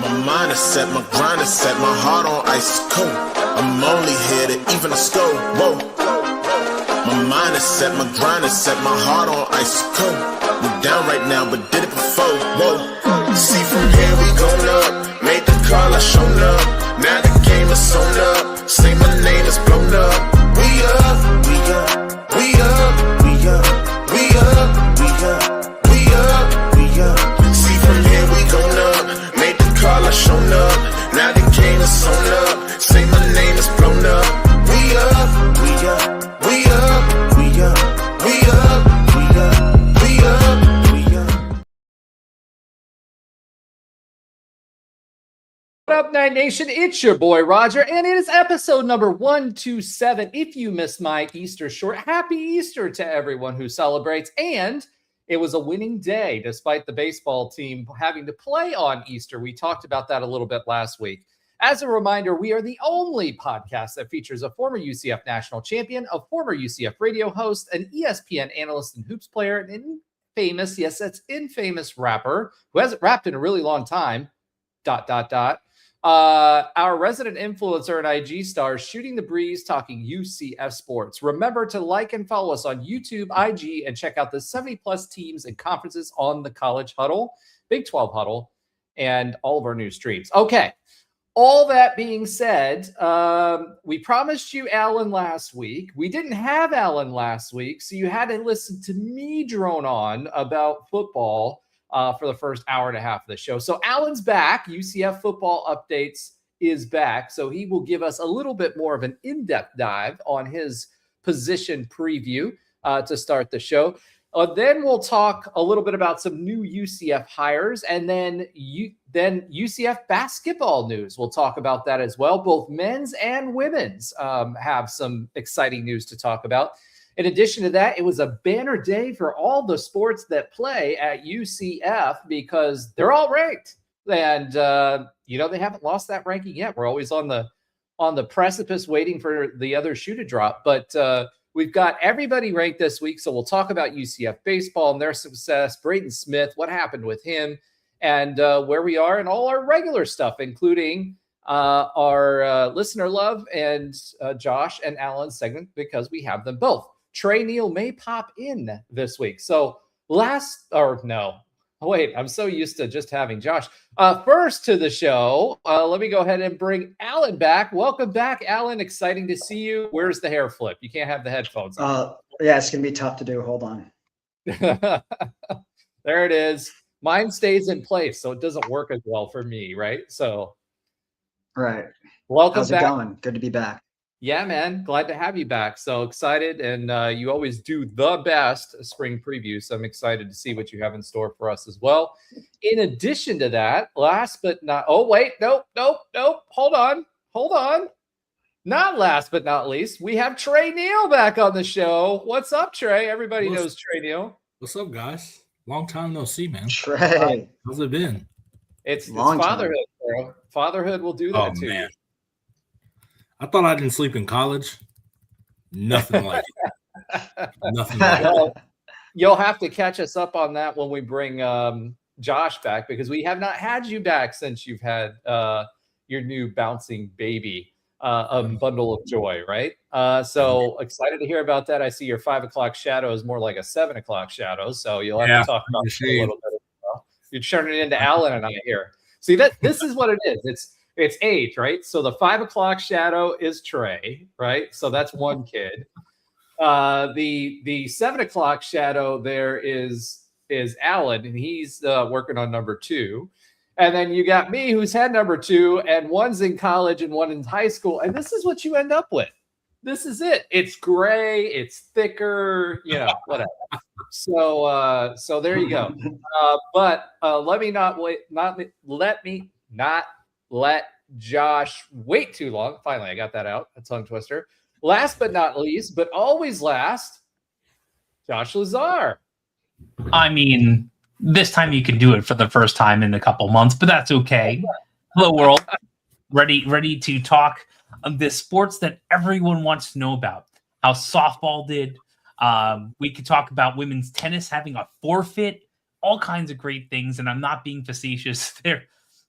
My mind is set, my grind is set, my heart on ice cold. I'm only here to even a score. Whoa. My mind is set, my grind is set, my heart on ice cold. We down right now, but did it before. Whoa. See from here we going up. Made the call, I shown up. Now the game is sewn up. Say my name is blown up. We up, we up, we up, we up, we up, we up, we up, we up. See from here we going up. Made the call, I shown up. Now the game is sewn up. Say my name is blown up. We up, we up, we up, we up, we up, we up, we up, we up. What up, Night Nation? It's your boy Roger, and it is episode number 127. If you missed my Easter short, happy Easter to everyone who celebrates. And it was a winning day despite the baseball team having to play on Easter. We talked about that a little bit last week. As a reminder, we are the only podcast that features a former UCF national champion, a former UCF radio host, an ESPN analyst and hoops player, an infamous, yes, that's infamous rapper who hasn't rapped in a really long time, ... Our resident influencer and IG star shooting the breeze, talking UCF sports. Remember to like and follow us on YouTube, IG, and check out the 70-plus teams and conferences on the College Huddle, Big 12 Huddle, and all of our new streams. Okay, all that being said, we promised you Alan last week. We didn't have Alan last week, so you had to listen to me drone on about football for the first hour and a half of the show. So Alan's back. UCF Football Updates is back. So he will give us a little bit more of an in-depth dive on his position preview to start the show. Then we'll talk a little bit about some new UCF hires, and then UCF basketball news. We'll talk about that as well. Both men's and women's have some exciting news to talk about. In addition to that, it was a banner day for all the sports that play at UCF because they're all ranked. And, they haven't lost that ranking yet. We're always on the precipice waiting for the other shoe to drop. But we've got everybody ranked this week. So we'll talk about UCF baseball and their success, Braden Smith, what happened with him, and where we are and all our regular stuff, including our listener love and Josh and Alan's segment, because we have them both. Trey Neal may pop in this week. So I'm so used to just having Josh. First to the show, let me go ahead and bring Alan back. Welcome back, Alan. Exciting to see you. Where's the hair flip? You can't have the headphones on. Yeah, it's going to be tough to do. Hold on. There it is. Mine stays in place, so it doesn't work as well for me, right? So, right. Welcome How's back. It going? Good to be back. Yeah, man. Glad to have you back. So excited. And you always do the best spring preview. So I'm excited to see what you have in store for us as well. In addition to that, nope. Hold on. Not last but not least, we have Trey Neal back on the show. What's up, Trey? Everybody knows Trey Neal. What's up, guys? Long time no see, man. Trey. How's it been? It's fatherhood, bro. Fatherhood will do that to you. I thought I didn't sleep in college. Nothing like it. Nothing like it. You'll have to catch us up on that when we bring Josh back, because we have not had you back since you've had your new bouncing baby, a bundle of joy, right? So excited to hear about that. I see your 5 o'clock shadow is more like a 7 o'clock shadow, so you'll have to talk about it a little bit as well. You're turning it into Alan and I here. See, this is what it is. It's age, right? So the 5 o'clock shadow is Trey, right? So that's one kid. The 7 o'clock shadow there is Alan, and he's working on number 2. And then you got me, who's had number 2, and one's in college and one in high school. And this is what you end up with. This is it. It's gray. It's thicker. Whatever. So there you go. But let me not let Josh wait too long. Finally, I got that out. A tongue twister. Last but not least, but always last, Josh Lazar. I mean, this time you can do it for the first time in a couple months, but that's okay. Hello, world. Ready to talk the sports that everyone wants to know about. How softball did. We could talk about women's tennis having a forfeit. All kinds of great things, and I'm not being facetious.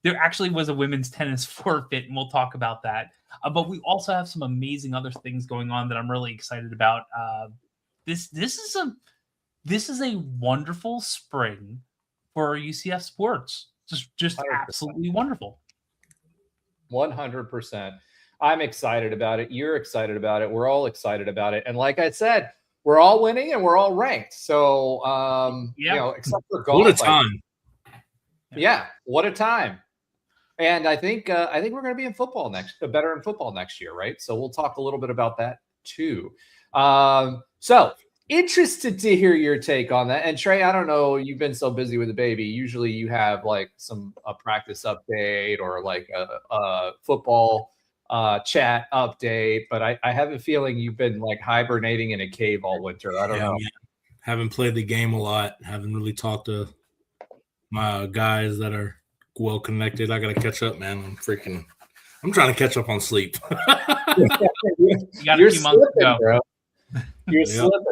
there actually was a women's tennis forfeit, and we'll talk about that. But we also have some amazing other things going on that I'm really excited about. This is a wonderful spring for UCF sports. Just 100%. absolutely wonderful. 100%. I'm excited about it. You're excited about it. We're all excited about it. And like I said, we're all winning and we're all ranked. So, except for golf. What a time. Yeah, what a time. And I think we're going to be in football better in football next year, right? So we'll talk a little bit about that too. So interested to hear your take on that. And Trey, I don't know, you've been so busy with the baby. Usually you have like a practice update or like a football chat update, but I have a feeling you've been like hibernating in a cave all winter. I don't know. Yeah. Haven't played the game a lot. Haven't really talked to my guys that are well connected. I gotta catch up, man. I'm trying to catch up on sleep. You're slipping, bro. You're slipping.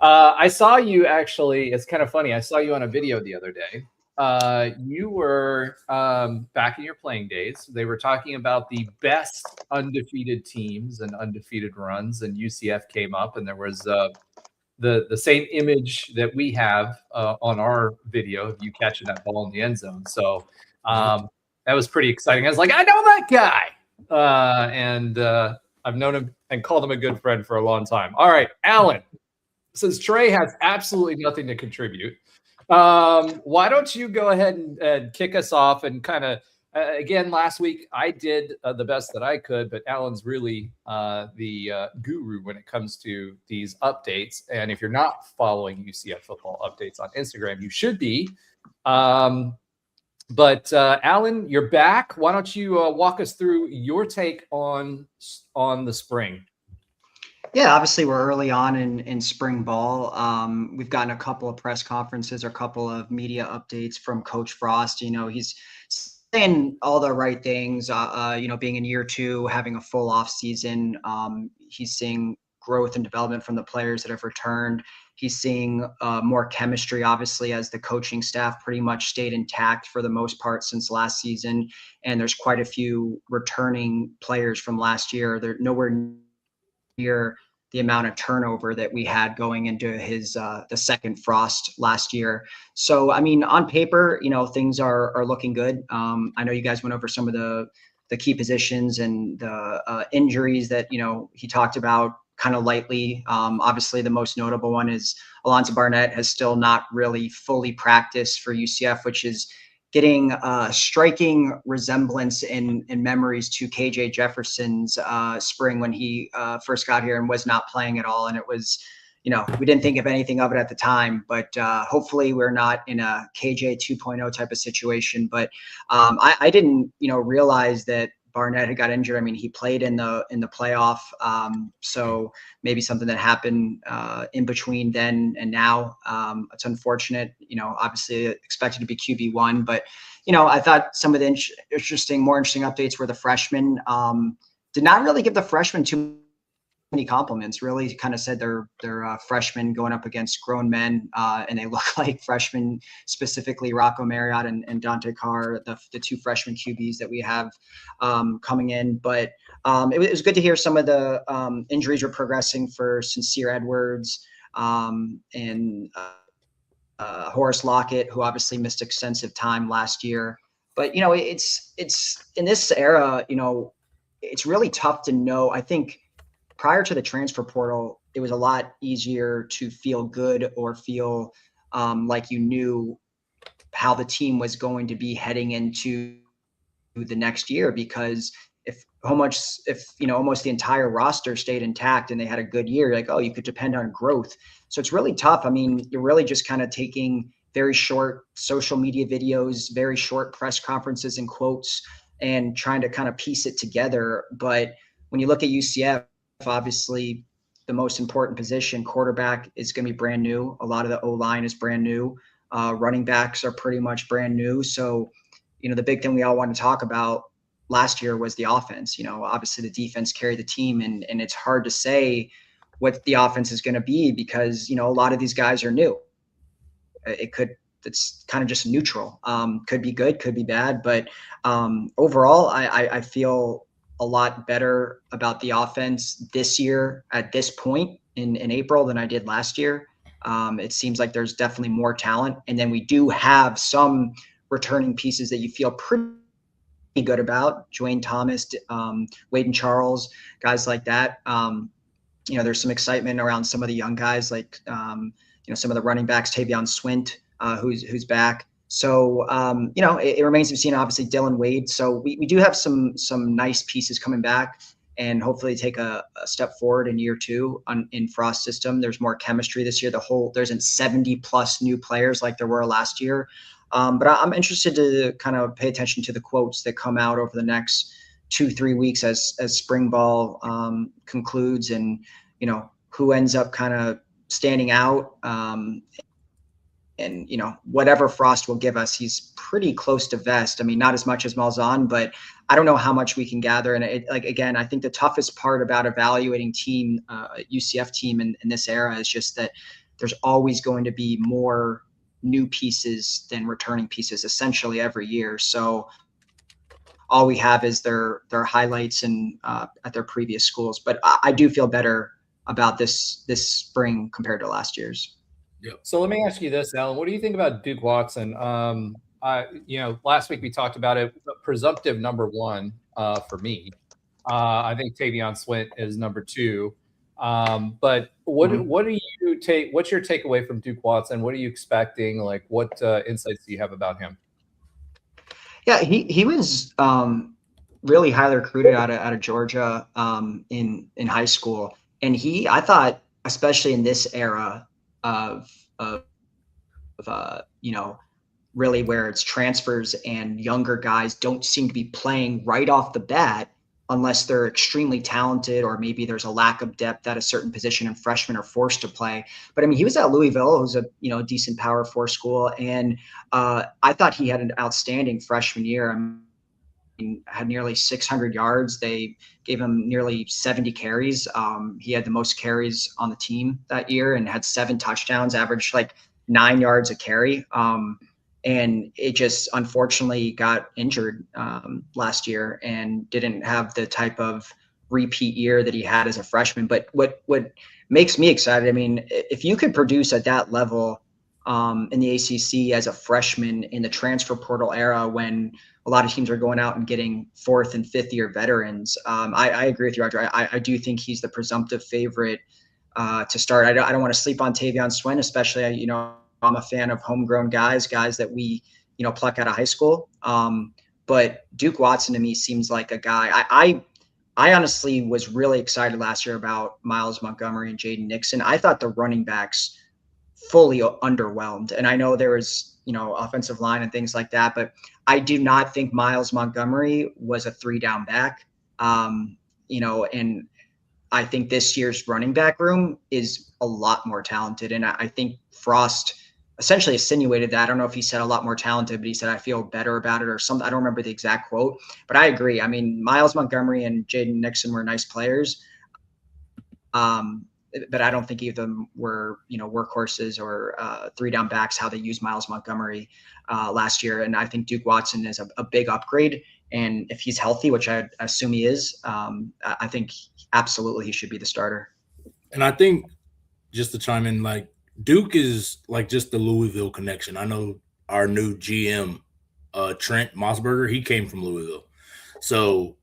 I saw you actually. It's kind of funny. I saw you on a video the other day. You were back in your playing days. They were talking about the best undefeated teams and undefeated runs, and UCF came up, and there was the same image that we have on our video of you catching that ball in the end zone. So that was pretty exciting. I was like, I know that guy. And I've known him and called him a good friend for a long time. All right, Alan, since Trey has absolutely nothing to contribute, why don't you go ahead and kick us off and kind of, again, last week I did the best that I could, but Alan's really the guru when it comes to these updates. And if you're not following UCF football updates on Instagram, you should be. But Alan, you're back. Why don't you walk us through your take on the spring? Yeah, obviously we're early on in spring ball. We've gotten a couple of press conferences or a couple of media updates from Coach Frost. He's saying all the right things, being in year 2, having a full off season. He's seeing growth and development from the players that have returned. He's seeing more chemistry, obviously, as the coaching staff pretty much stayed intact for the most part since last season. And there's quite a few returning players from last year. They're nowhere near the amount of turnover that we had going into his the second Frost last year. So, I mean, on paper, things are looking good. I know you guys went over some of the key positions and the injuries that, he talked about kind of lightly. Obviously, the most notable one is Alonzo Barnett has still not really fully practiced for UCF, which is getting a striking resemblance in memories to KJ Jefferson's spring when he first got here and was not playing at all. And it was, we didn't think of anything of it at the time, but hopefully we're not in a KJ 2.0 type of situation. But I didn't, realize that Barnett had got injured. I mean, he played in the playoff. So maybe something that happened in between then and now. It's unfortunate, obviously expected to be QB1, but, I thought some of the more interesting updates were the freshmen. Did not really give the freshmen too many compliments, really kind of said they're freshmen going up against grown men, and they look like freshmen, specifically Rocco Marriott and Dante Carr, the 2 freshman QBs that we have coming in. But it was good to hear some of the injuries were progressing for Sincere Edwards and Horace Lockett, who obviously missed extensive time last year. But, it's in this era, it's really tough to know. I think prior to the transfer portal, it was a lot easier to feel good or feel like you knew how the team was going to be heading into the next year, because if almost the entire roster stayed intact and they had a good year, like, oh, you could depend on growth. So it's really tough. I mean, you're really just kind of taking very short social media videos, very short press conferences and quotes, and trying to kind of piece it together. But when you look at UCF, obviously the most important position, quarterback, is going to be brand new. A lot of the O-line is brand new. Running backs are pretty much brand new. So, the big thing we all want to talk about last year was the offense. Obviously the defense carried the team, and it's hard to say what the offense is going to be because, a lot of these guys are new. It could that's kind of just neutral. Could be good, could be bad, but overall, I feel a lot better about the offense this year at this point in April than I did last year. It seems like there's definitely more talent, and then we do have some returning pieces that you feel pretty good about. Dwayne Thomas, Wade and Charles, guys like that. There's some excitement around some of the young guys, like some of the running backs, Tavion Swint, who's back. So it remains to be seen. Obviously, Dylan Wade. So we do have some nice pieces coming back, and hopefully take a step forward in year 2 in Frost's system. There's more chemistry this year. There's 70 plus new players like there were last year. But I'm interested to kind of pay attention to the quotes that come out over the next 2-3 weeks as spring ball concludes, and who ends up kind of standing out. And whatever Frost will give us, he's pretty close to vest. I mean, not as much as Malzahn, but I don't know how much we can gather. And again, I think the toughest part about evaluating UCF team in this era is just that there's always going to be more new pieces than returning pieces essentially every year. So all we have is their highlights and at their previous schools. But I do feel better about this spring compared to last year's. Yep. So let me ask you this, Alan. What do you think about Duke Watson? Last week we talked about it. Presumptive number 1 for me. I think Tavion Swint is number 2. But what do you take? What's your takeaway from Duke Watson? What are you expecting? Like, what insights do you have about him? Yeah, he was really highly recruited out of Georgia in high school, and I thought, especially in this era of really where it's transfers and younger guys don't seem to be playing right off the bat unless they're extremely talented, or maybe there's a lack of depth at a certain position and freshmen are forced to play. But I mean, he was at Louisville, who's a decent Power 4 school, and I thought he had an outstanding freshman year. I mean, had nearly 600 yards. They gave him nearly 70 carries. He had the most carries on the team that year and had 7 touchdowns, averaged like 9 yards a carry. And it just unfortunately got injured last year and didn't have the type of repeat year that he had as a freshman. But what makes me excited, I mean, if you could produce at that level in the ACC as a freshman in the transfer portal era, when a lot of teams are going out and getting 4th and 5th year veterans, I agree with you, Roger. I do think he's the presumptive favorite to start. I don't want to sleep on Tavion Swint, especially, I'm a fan of homegrown guys that we, pluck out of high school. But Duke Watson to me seems like a guy. I honestly was really excited last year about Miles Montgomery and Jaden Nixon. I thought the running backs fully underwhelmed. And I know there was, offensive line and things like that, but I do not think Miles Montgomery was a 3-down back. And I think this year's running back room is a lot more talented. And I think Frost essentially insinuated that. I don't know if he said a lot more talented, but he said, I feel better about it or something. I don't remember the exact quote, but I agree. I mean, Miles Montgomery and Jaden Nixon were nice players. But I don't think either of them were, workhorses or 3-down backs, how they used Miles Montgomery last year. And I think Duke Watson is a big upgrade. And if he's healthy, which I assume he is, I think absolutely he should be the starter. And I think, just to chime in, like, Duke is like just the Louisville connection. I know our new GM, Trent Mossberger, he came from Louisville. So,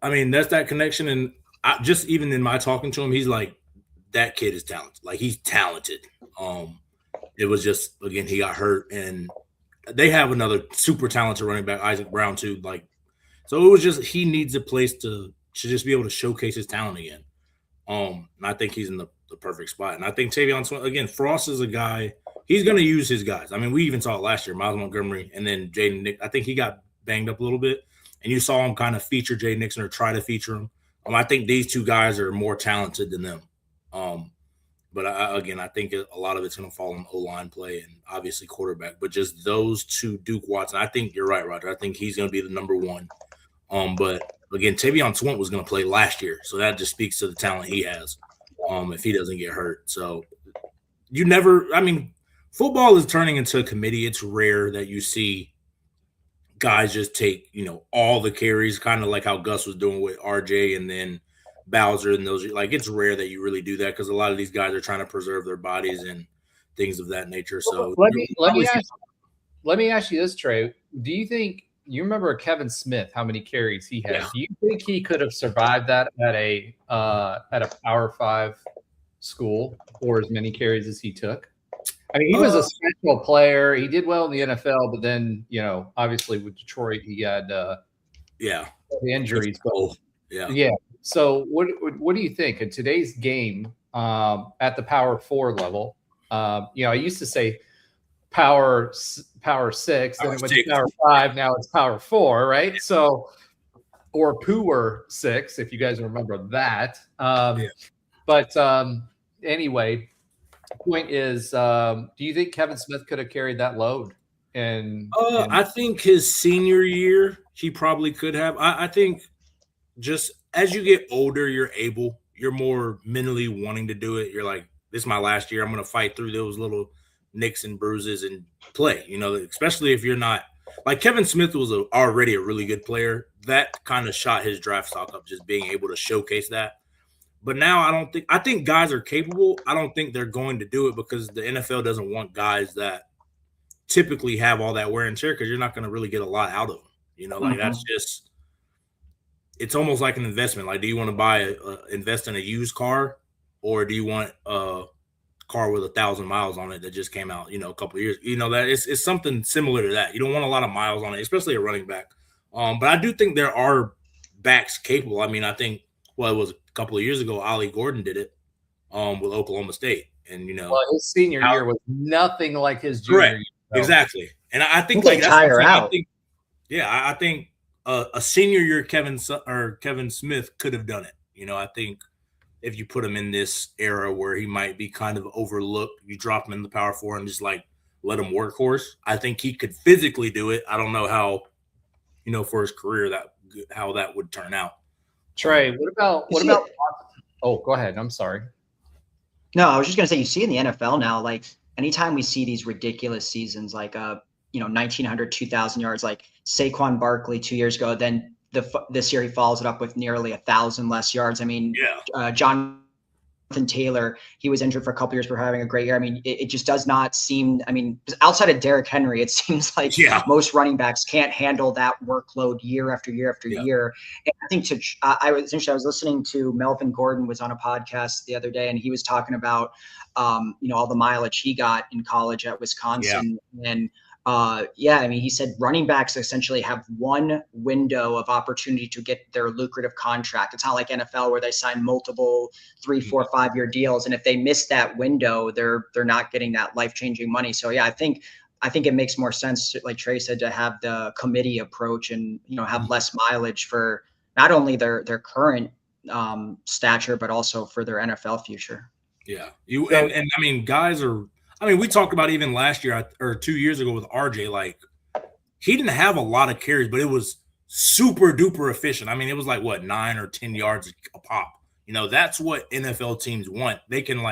I mean, that's that connection. And just even in my talking to him, he's like, that kid is talented. Like, he's talented. It was just, again, he got hurt. And they have another super talented running back, Isaac Brown, too. Like, so it was just, he needs a place to just be able to showcase his talent again. And I think he's in the perfect spot. And I think Tavion Swint, again, Frost is a guy, he's going to use his guys. I mean, we even saw it last year, Miles Montgomery, and then Jaden Nixon. I think he got banged up a little bit, and you saw him kind of feature Jaden Nixon or try to feature him. I think these two guys are more talented than them. But I think a lot of it's going to fall on O-line play and obviously quarterback. But just those two, Duke Watson, I think you're right, Roger. I think he's going to be the number 1. But again, Tavion Swint was going to play last year, so that just speaks to the talent he has. If he doesn't get hurt. So football is turning into a committee. It's rare that you see guys just take, all the carries, kind of like how Gus was doing with RJ and then Bowser and those. Like, it's rare that you really do that because a lot of these guys are trying to preserve their bodies and things of that nature. So let me ask you this, Trey. Do you think you remember Kevin Smith, how many carries he had? Yeah. Do you think he could have survived that at a Power 5 school, or as many carries as he took? I mean, he was a special player. He did well in the NFL, but then, obviously with Detroit, he had the injuries. But, yeah. So what do you think in today's game at the Power 4 level? I used to say Power 6, then it went to Power 5. Now it's Power 4, right? So, or Poor 6, if you guys remember that. But anyway. Point is, do you think Kevin Smith could have carried that load? I think his senior year, he probably could have. I think just as you get older, you're more mentally wanting to do it. You're like, this is my last year. I'm going to fight through those little nicks and bruises and play, especially if you're not like Kevin Smith was already a really good player. That kind of shot his draft stock up, just being able to showcase that. But now I think guys are capable. I don't think they're going to do it because the NFL doesn't want guys that typically have all that wear and tear because you're not going to really get a lot out of them. That's just – it's almost like an investment. Like, do you want to invest in a used car, or do you want a car with 1,000 miles on it that just came out, a couple of years? That it's something similar to that. You don't want a lot of miles on it, especially a running back. But I do think there are backs capable. I mean, I think – well, it was a couple of years ago, Ollie Gordon did it with Oklahoma State. And, his senior year was nothing like his junior year. So. Exactly. And I think they tire out. I think a senior year Kevin Smith could have done it. I think if you put him in this era where he might be kind of overlooked, you drop him in the Power 4 and just let him workhorse. I think he could physically do it. I don't know how, for his career how that would turn out. Trey, what about? Oh, go ahead. I'm sorry. No, I was just going to say, you see in the NFL now, like anytime we see these ridiculous seasons, like 1,900, 2,000 yards, like Saquon Barkley 2 years ago, then this year he follows it up with nearly 1,000 less yards. I mean, Jonathan Taylor, he was injured for a couple years for having a great year. I mean, it just does not seem, outside of Derrick Henry, it seems like most running backs can't handle that workload year after year after year. And I think I was listening to Melvin Gordon was on a podcast the other day, and he was talking about, all the mileage he got in college at Wisconsin. And he said running backs essentially have one window of opportunity to get their lucrative contract. It's not like NFL where they sign multiple 3, 4, 5-year deals. And if they miss that window, they're not getting that life-changing money. So I think it makes more sense, like Trey said, to have the committee approach and, have less mileage for not only their current stature, but also for their NFL future. Yeah. Guys are, we talked about even last year or 2 years ago with RJ, like he didn't have a lot of carries, but it was super duper efficient. It was like 9 or 10 yards a pop. That's what NFL teams want. They can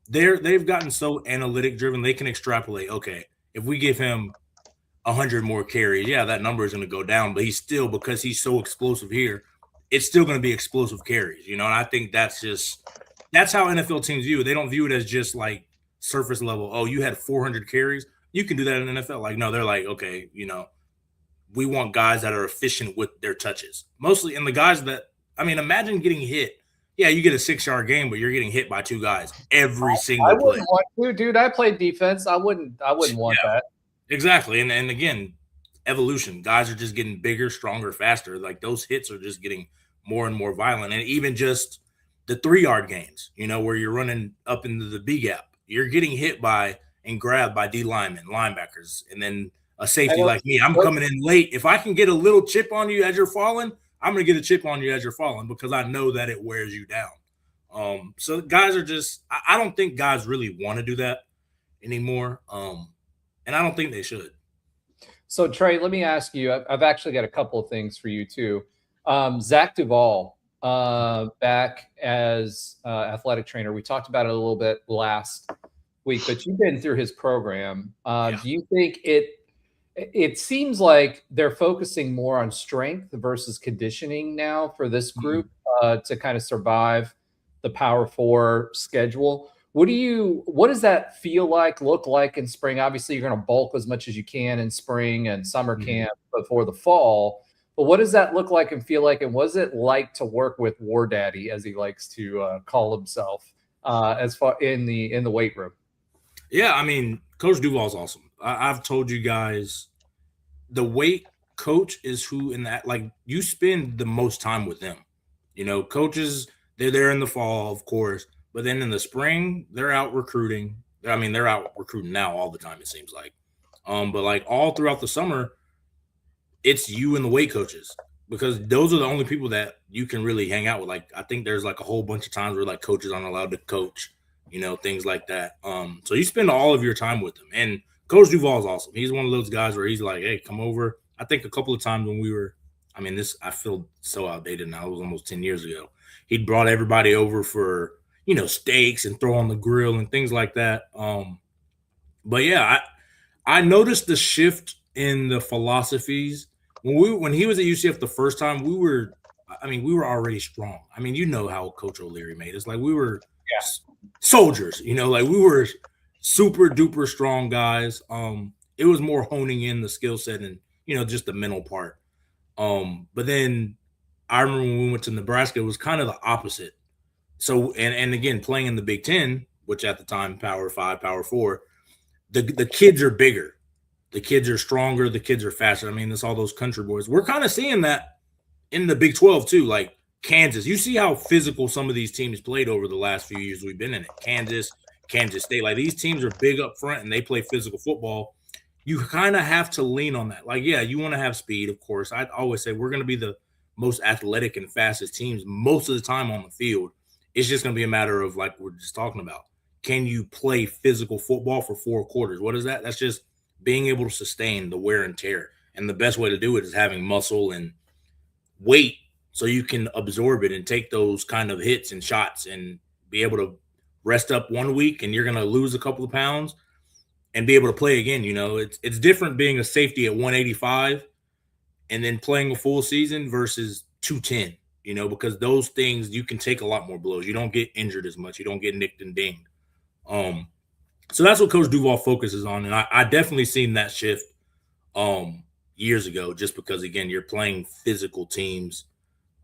they've gotten so analytic driven. They can extrapolate. Okay, if we give him 100 more carries, that number is going to go down, but he's still, because he's so explosive here, it's still going to be explosive carries, and I think that's how NFL teams view it. They don't view it as just like surface level. Oh, you had 400 carries. You can do that in the NFL. No, they're like, okay, we want guys that are efficient with their touches. Mostly, and the guys that, imagine getting hit. Yeah, you get a 6-yard game, but you're getting hit by 2 guys every single play. I wouldn't want to, dude. I played defense. I wouldn't want that. Exactly. And again, evolution. Guys are just getting bigger, stronger, faster. Like those hits are just getting more and more violent. And even just the 3-yard games, where you're running up into the B gap. You're getting hit by and grabbed by D linemen, linebackers, and then a safety like me. I'm coming in late. If I can get a little chip on you as you're falling, I'm going to get a chip on you as you're falling because I know that it wears you down. So guys are just – I don't think guys really want to do that anymore, and I don't think they should. So, Trey, let me ask you. I've actually got a couple of things for you too. Zach Duvall, back as athletic trainer. We talked about it a little bit last week, but you've been through his program. Yeah. Do you think it seems like they're focusing more on strength versus conditioning now for this group to kind of survive the Power Four schedule? What does that feel like, look like in spring? Obviously, you're going to bulk as much as you can in spring and summer camp before the fall. But what does that look like and feel like? And what is it like to work with War Daddy, as he likes to call himself, as far in the weight room? Yeah, I mean, Coach Duval's awesome. I've told you guys, the weight coach is who in that, like, you spend the most time with them. You know, coaches, they're there in the fall, of course, but then in the spring, they're out recruiting. I mean, they're out recruiting now all the time, it seems like. But like all throughout the summer, it's you and the weight coaches, because those are the only people that you can really hang out with. Like, I think there's like a whole bunch of times where like coaches aren't allowed to coach, you know, things like that. So you spend all of your time with them. And Coach Duval is awesome. He's one of those guys where he's like, hey, come over. I think a couple of times when we were, I mean, I feel so outdated now. It was almost 10 years ago. He'd brought everybody over for, you know, steaks and throw on the grill and things like that. But yeah, I noticed the shift in the philosophies when he was at UCF the first time. We were already strong. I mean, you know how Coach O'Leary made us. Like, we were soldiers, you know, like we were super duper strong guys. It was more honing in the skill set and, you know, just the mental part. But then I remember when we went to Nebraska, it was kind of the opposite. So, and again, playing in the Big Ten, which at the time, Power 5, Power 4, the kids are bigger. The kids are stronger. The kids are faster. I mean, it's all those country boys. We're kind of seeing that in the Big 12 too, like Kansas. You see how physical some of these teams played over the last few years we've been in it. Kansas State. Like, these teams are big up front and they play physical football. You kind of have to lean on that. Like, yeah, you want to have speed, of course. I always say we're going to be the most athletic and fastest teams most of the time on the field. It's just going to be a matter of, like we're just talking about, can you play physical football for 4 quarters? What is that? That's just being able to sustain the wear and tear. And the best way to do it is having muscle and weight so you can absorb it and take those kind of hits and shots and be able to rest up 1 week and you're going to lose a couple of pounds and be able to play again. You know, it's different being a safety at 185 and then playing a full season versus 210, you know, because those things, you can take a lot more blows. You don't get injured as much. You don't get nicked and dinged. So that's what Coach Duval focuses on. And I definitely seen that shift years ago, just because, again, you're playing physical teams.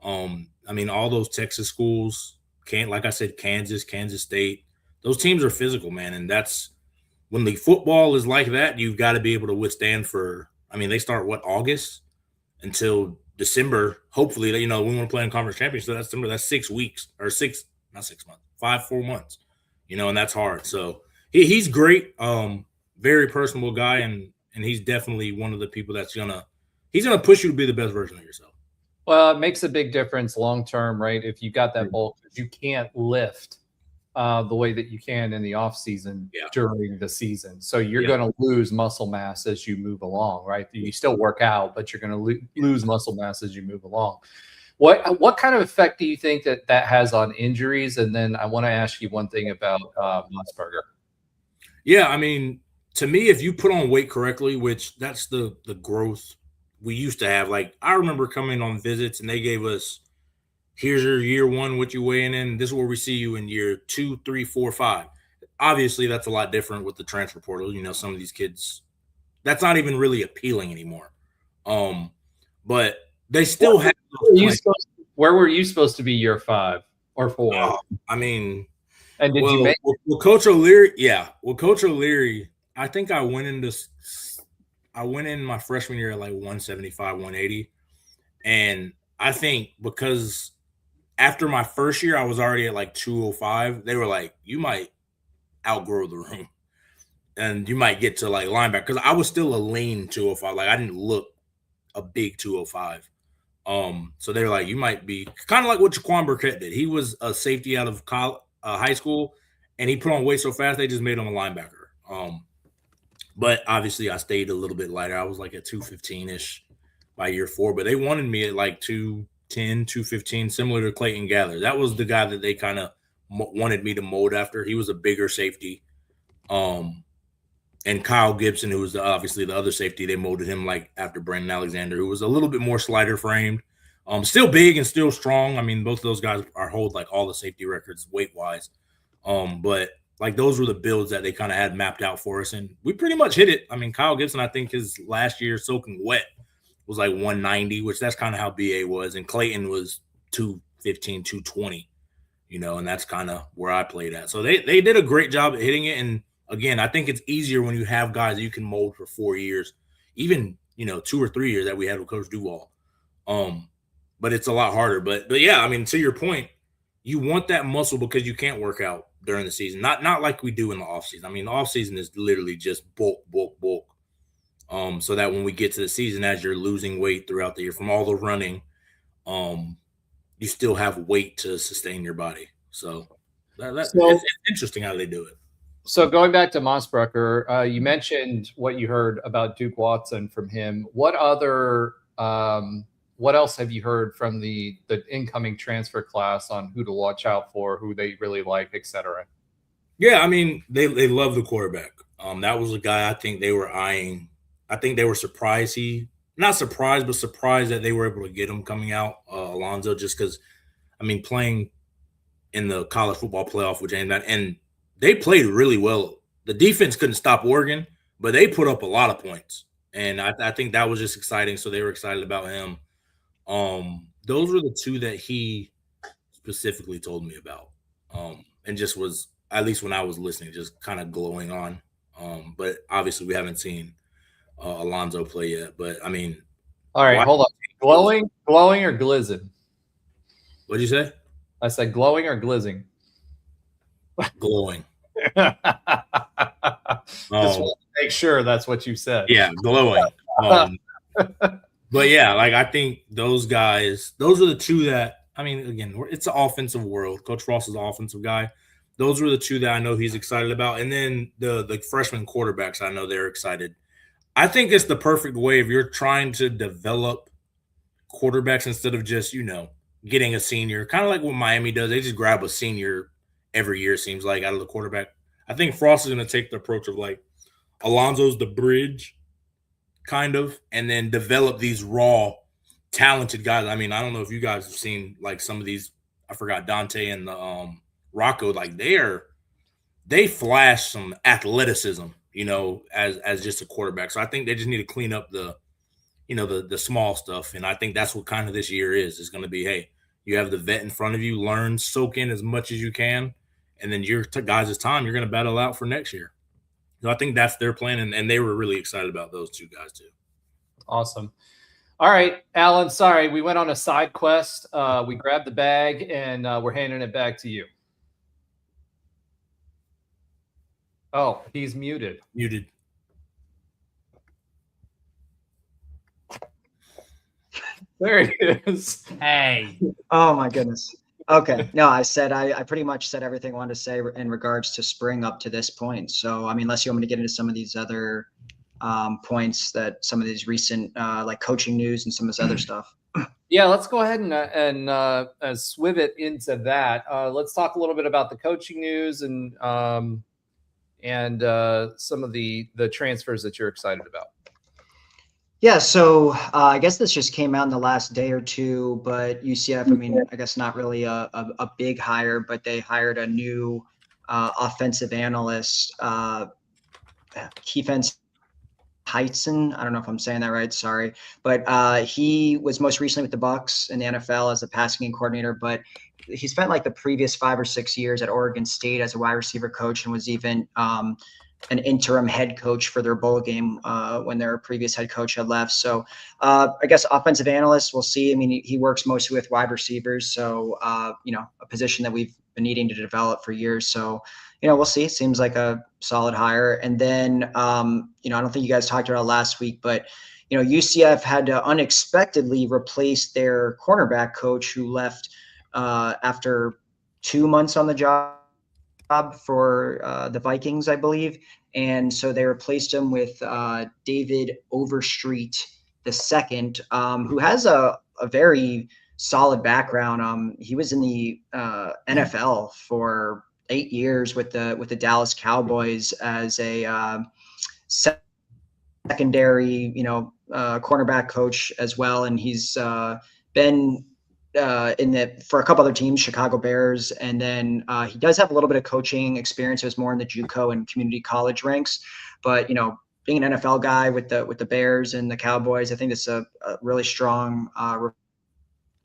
I mean, all those Texas schools, like I said, Kansas State, those teams are physical, man. And that's when the football is like that, you've got to be able to withstand they start August until December. Hopefully, you know, we want to play in conference championship. So that's 6 weeks or 4 months, you know, and that's hard. So he's great. Very personable guy. And he's definitely one of the people that's he's going to push you to be the best version of yourself. Well, it makes a big difference long term, right? If you got that bulk, you can't lift the way that you can in the off season during the season. So you're going to lose muscle mass as you move along, right? You still work out, but you're going to lose muscle mass as you move along. What kind of effect do you think that has on injuries? And then I want to ask you one thing about Musburger. Yeah, I mean, to me, if you put on weight correctly, which that's the growth we used to have. Like, I remember coming on visits and they gave us, here's your year 1, what you weighing in. This is where we see you in year 2, 3, 4, 5. Obviously, that's a lot different with the transfer portal. You know, some of these kids, that's not even really appealing anymore. But they still have. Where were you supposed to be year 5 or 4? I mean, and did you make with Coach O'Leary? Yeah, with Coach O'Leary, I think I went in my freshman year at like 175, 180. And I think because after my first year, I was already at like 205. They were like, you might outgrow the room and you might get to like linebacker. Because I was still a lean 205. Like, I didn't look a big 205. So they were like, you might be kind of like what Jaquan Burkett did. He was a safety out of high school, and he put on weight so fast, they just made him a linebacker. But obviously I stayed a little bit lighter. I was like at 215-ish by year 4, but they wanted me at like 210, 215, similar to Clayton Gather. That was the guy that they kind of wanted me to mold after. He was a bigger safety. And Kyle Gibson, who was obviously the other safety, they molded him like after Brandon Alexander, who was a little bit more slider framed, still big and still strong. I mean, both of those guys hold like all the safety records weight wise. But like those were the builds that they kind of had mapped out for us, and we pretty much hit it. I mean, Kyle Gibson, I think his last year soaking wet was like 190, which that's kind of how BA was, and Clayton was 215, 220, and that's kind of where I played at. So they did a great job at hitting it. And again, I think it's easier when you have guys that you can mold for 4 years, even 2 or 3 years that we had with Coach Duval. But it's a lot harder. But yeah, I mean, to your point, you want that muscle because you can't work out during the season. Not like we do in the offseason. I mean, the offseason is literally just bulk. So that when we get to the season, as you're losing weight throughout the year from all the running, you still have weight to sustain your body. So it's interesting how they do it. So going back to Mossbrucker, you mentioned what you heard about Duke Watson from him. What else have you heard from the incoming transfer class on who to watch out for, who they really like, et cetera? Yeah, I mean, they love the quarterback. That was a guy I think they were eyeing. I think they were surprised not surprised, but surprised that they were able to get him coming out, Alonzo, just because, I mean, playing in the college football playoff with James, and they played really well. The defense couldn't stop Oregon, but they put up a lot of points. And I think that was just exciting. So they were excited about him. Those were the two that he specifically told me about. And just was, at least when I was listening, just kind of glowing on. But obviously we haven't seen Alonzo play yet. But I mean, all right, hold on. Glowing or glizzing? What'd you say? I said glowing or glizzing. Glowing. Just want to make sure that's what you said. Yeah, glowing. But yeah, like I think those guys, those are the two that, I mean, again, it's an offensive world. Coach Frost is an offensive guy. Those were the two that I know he's excited about. And then the freshman quarterbacks, I know they're excited. I think it's the perfect way if you're trying to develop quarterbacks instead of just, getting a senior, kind of like what Miami does. They just grab a senior every year, seems like, out of the quarterback. I think Frost is going to take the approach of like Alonzo's the bridge, kind of, and then develop these raw, talented guys. I mean, I don't know if you guys have seen like some of these. I forgot Dante and the Rocco. Like they flash some athleticism, as just a quarterback. So I think they just need to clean up the small stuff. And I think that's what kind of this year is. It's going to be, hey, you have the vet in front of you, learn, soak in as much as you can, and then your guys' time, you're going to battle out for next year. So I think that's their plan, and they were really excited about those two guys too. Awesome. All right, Alan, sorry, we went on a side quest. We grabbed the bag, and we're handing it back to you. Oh, he's muted. Muted. There he is. Hey. Oh my goodness. Okay. No, I pretty much said everything I wanted to say in regards to spring up to this point. So, I mean, unless you want me to get into some of these other points, that some of these recent like coaching news and some of this other stuff. Yeah, let's go ahead and swiv it into that. Let's talk a little bit about the coaching news and some of the transfers that you're excited about. Yeah, so I guess this just came out in the last day or two, but UCF, I mean, I guess not really a big hire, but they hired a new offensive analyst, Keefen Heitzen. I don't know if I'm saying that right, sorry. But he was most recently with the Bucs in the NFL as a passing game coordinator, but he spent like the previous 5 or 6 years at Oregon State as a wide receiver coach and was even an interim head coach for their bowl game when their previous head coach had left. So I guess offensive analyst, we'll see. I mean, he works mostly with wide receivers. So, a position that we've been needing to develop for years. So, we'll see. It seems like a solid hire. And then, I don't think you guys talked about it last week, but, UCF had to unexpectedly replace their cornerback coach who left after 2 months on the job for the Vikings, I believe. And so they replaced him with David Overstreet II, who has a very solid background. He was in the NFL for 8 years with the Dallas Cowboys as a secondary, cornerback coach as well, and he's been for a couple other teams, Chicago Bears, and then he does have a little bit of coaching experience. It was more in the JUCO and community college ranks, but being an NFL guy with the Bears and the Cowboys, I think it's a really strong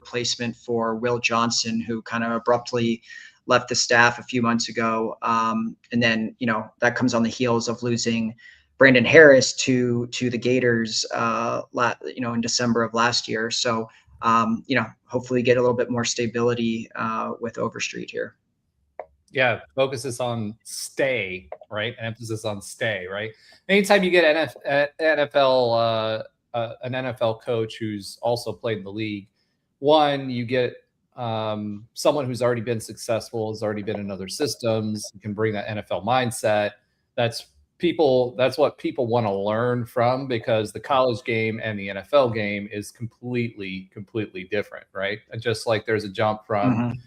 replacement for Will Johnson, who kind of abruptly left the staff a few months ago, and then that comes on the heels of losing Brandon Harris to the Gators, in December of last year. So, hopefully get a little bit more stability with Overstreet here. Yeah, focuses on stay, right? Emphasis on stay, right? Anytime you get an NFL coach who's also played in the league, one, you get someone who's already been successful, has already been in other systems, can bring that NFL mindset. That's what people want to learn from, because the college game and the NFL game is completely different, right? Just like there's a jump from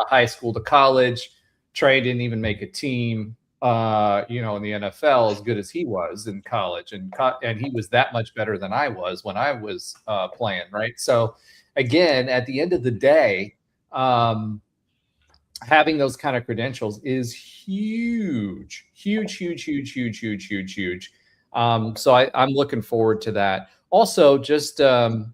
high school to college. Trey didn't even make a team, in the NFL as good as he was in college, and he was that much better than I was when I was playing, right? So, again, at the end of the day, having those kind of credentials is huge. So I'm looking forward to that. Also, just a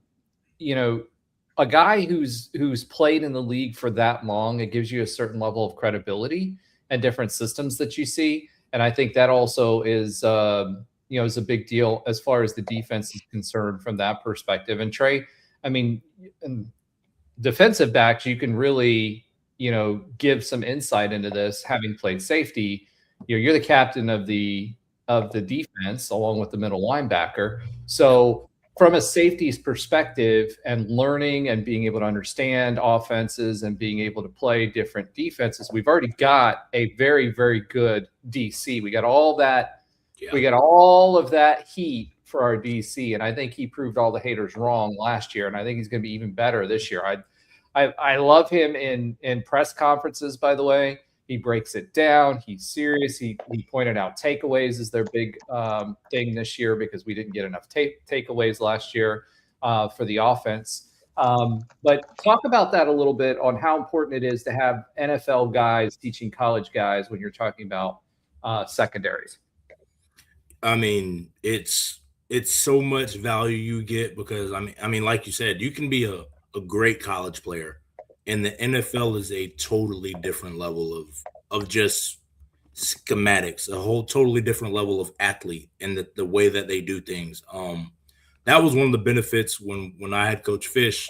guy who's played in the league for that long, it gives you a certain level of credibility and different systems that you see. And I think that also is is a big deal as far as the defense is concerned from that perspective. And Trey, I mean, defensive backs, you can really give some insight into this, having played safety. You're the captain of the defense along with the middle linebacker. So from a safety's perspective, and learning and being able to understand offenses and being able to play different defenses, we've already got a very, very good DC. We got all that. Yeah. We got all of that heat for our DC, and I think he proved all the haters wrong last year, and I think he's going to be even better this year. I love him in press conferences, by the way. He breaks it down. He's serious. He pointed out takeaways is their big thing this year, because we didn't get enough takeaways last year for the offense. But talk about that a little bit, on how important it is to have NFL guys teaching college guys when you're talking about secondaries. I mean, it's so much value you get, because I mean, like you said, you can be a great college player, and the NFL is a totally different level of just schematics, a whole totally different level of athlete, and the way that they do things. That was one of the benefits when I had Coach Fish.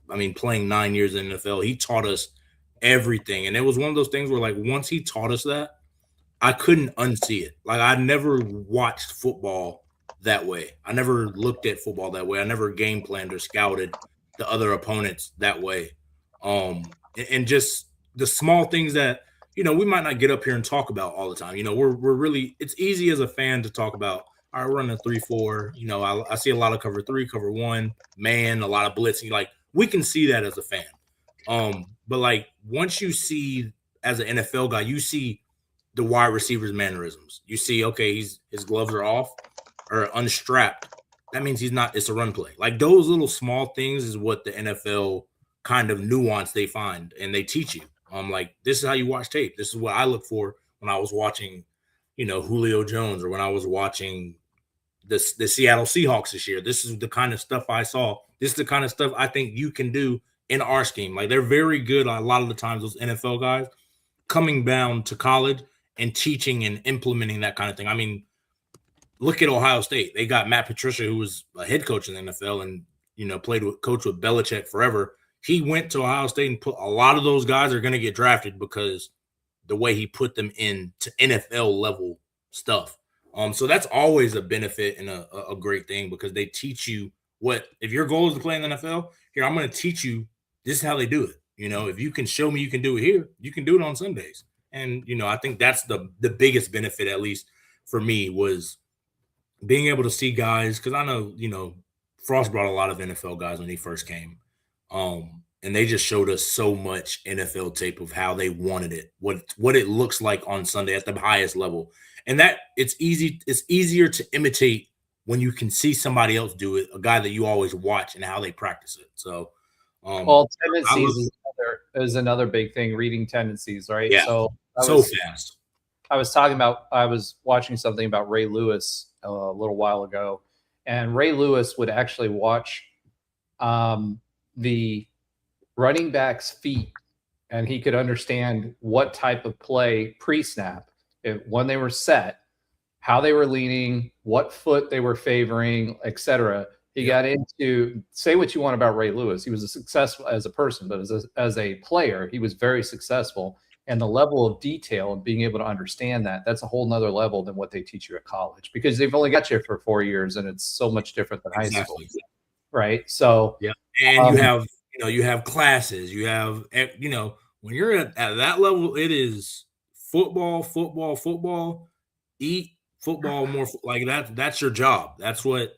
I mean, playing 9 years in the NFL, he taught us everything. And it was one of those things where, like, once he taught us that, I couldn't unsee it. Like, I never watched football that way. I never looked at football that way. I never game planned or scouted the other opponents that way. And just the small things that, we might not get up here and talk about all the time. We're really, it's easy as a fan to talk about, all right, we're running 3-4. I see a lot of cover 3, cover 1, man, a lot of blitzing. Like, we can see that as a fan. But like, once you see as an NFL guy, you see the wide receiver's mannerisms. You see, okay, his gloves are off or unstrapped. That means it's a run play. Like, those little small things is what the NFL kind of nuance they find and they teach you. Like, this is how you watch tape. This is what I look for when I was watching, Julio Jones, or when I was watching the Seattle Seahawks this year. This is the kind of stuff I saw. This is the kind of stuff I think you can do in our scheme. Like, they're very good a lot of the times, those NFL guys, coming down to college and teaching and implementing that kind of thing. I mean, look at Ohio State. They got Matt Patricia, who was a head coach in the NFL and, coached with Belichick forever. He went to Ohio State and put a lot of those guys are going to get drafted because the way he put them into NFL level stuff. So that's always a benefit and a great thing, because they teach you if your goal is to play in the NFL, here, I'm going to teach you, this is how they do it. If you can show me you can do it here, you can do it on Sundays. And, I think that's the biggest benefit, at least for me, was being able to see guys, because I know, Frost brought a lot of NFL guys when he first came. and they just showed us so much NFL tape of how they wanted it, what it looks like on Sunday at the highest level. And that it's easier to imitate when you can see somebody else do it, a guy that you always watch and how they practice it. So well, tendencies is another big thing, reading tendencies, right? Yeah. So fast. I was watching something about Ray Lewis a little while ago, and Ray Lewis would actually watch the running back's feet, and he could understand what type of play pre-snap, when they were set, how they were leaning, what foot they were favoring, etc. He got into, say what you want about Ray Lewis. He was a successful as a person, but as a player, he was very successful. And the level of detail and being able to understand that's a whole nother level than what they teach you at college, because they've only got you for 4 years and it's so much different than high school. Right. So, and you have classes, when you're at that level, it is football, eat football more. Like that's your job. That's what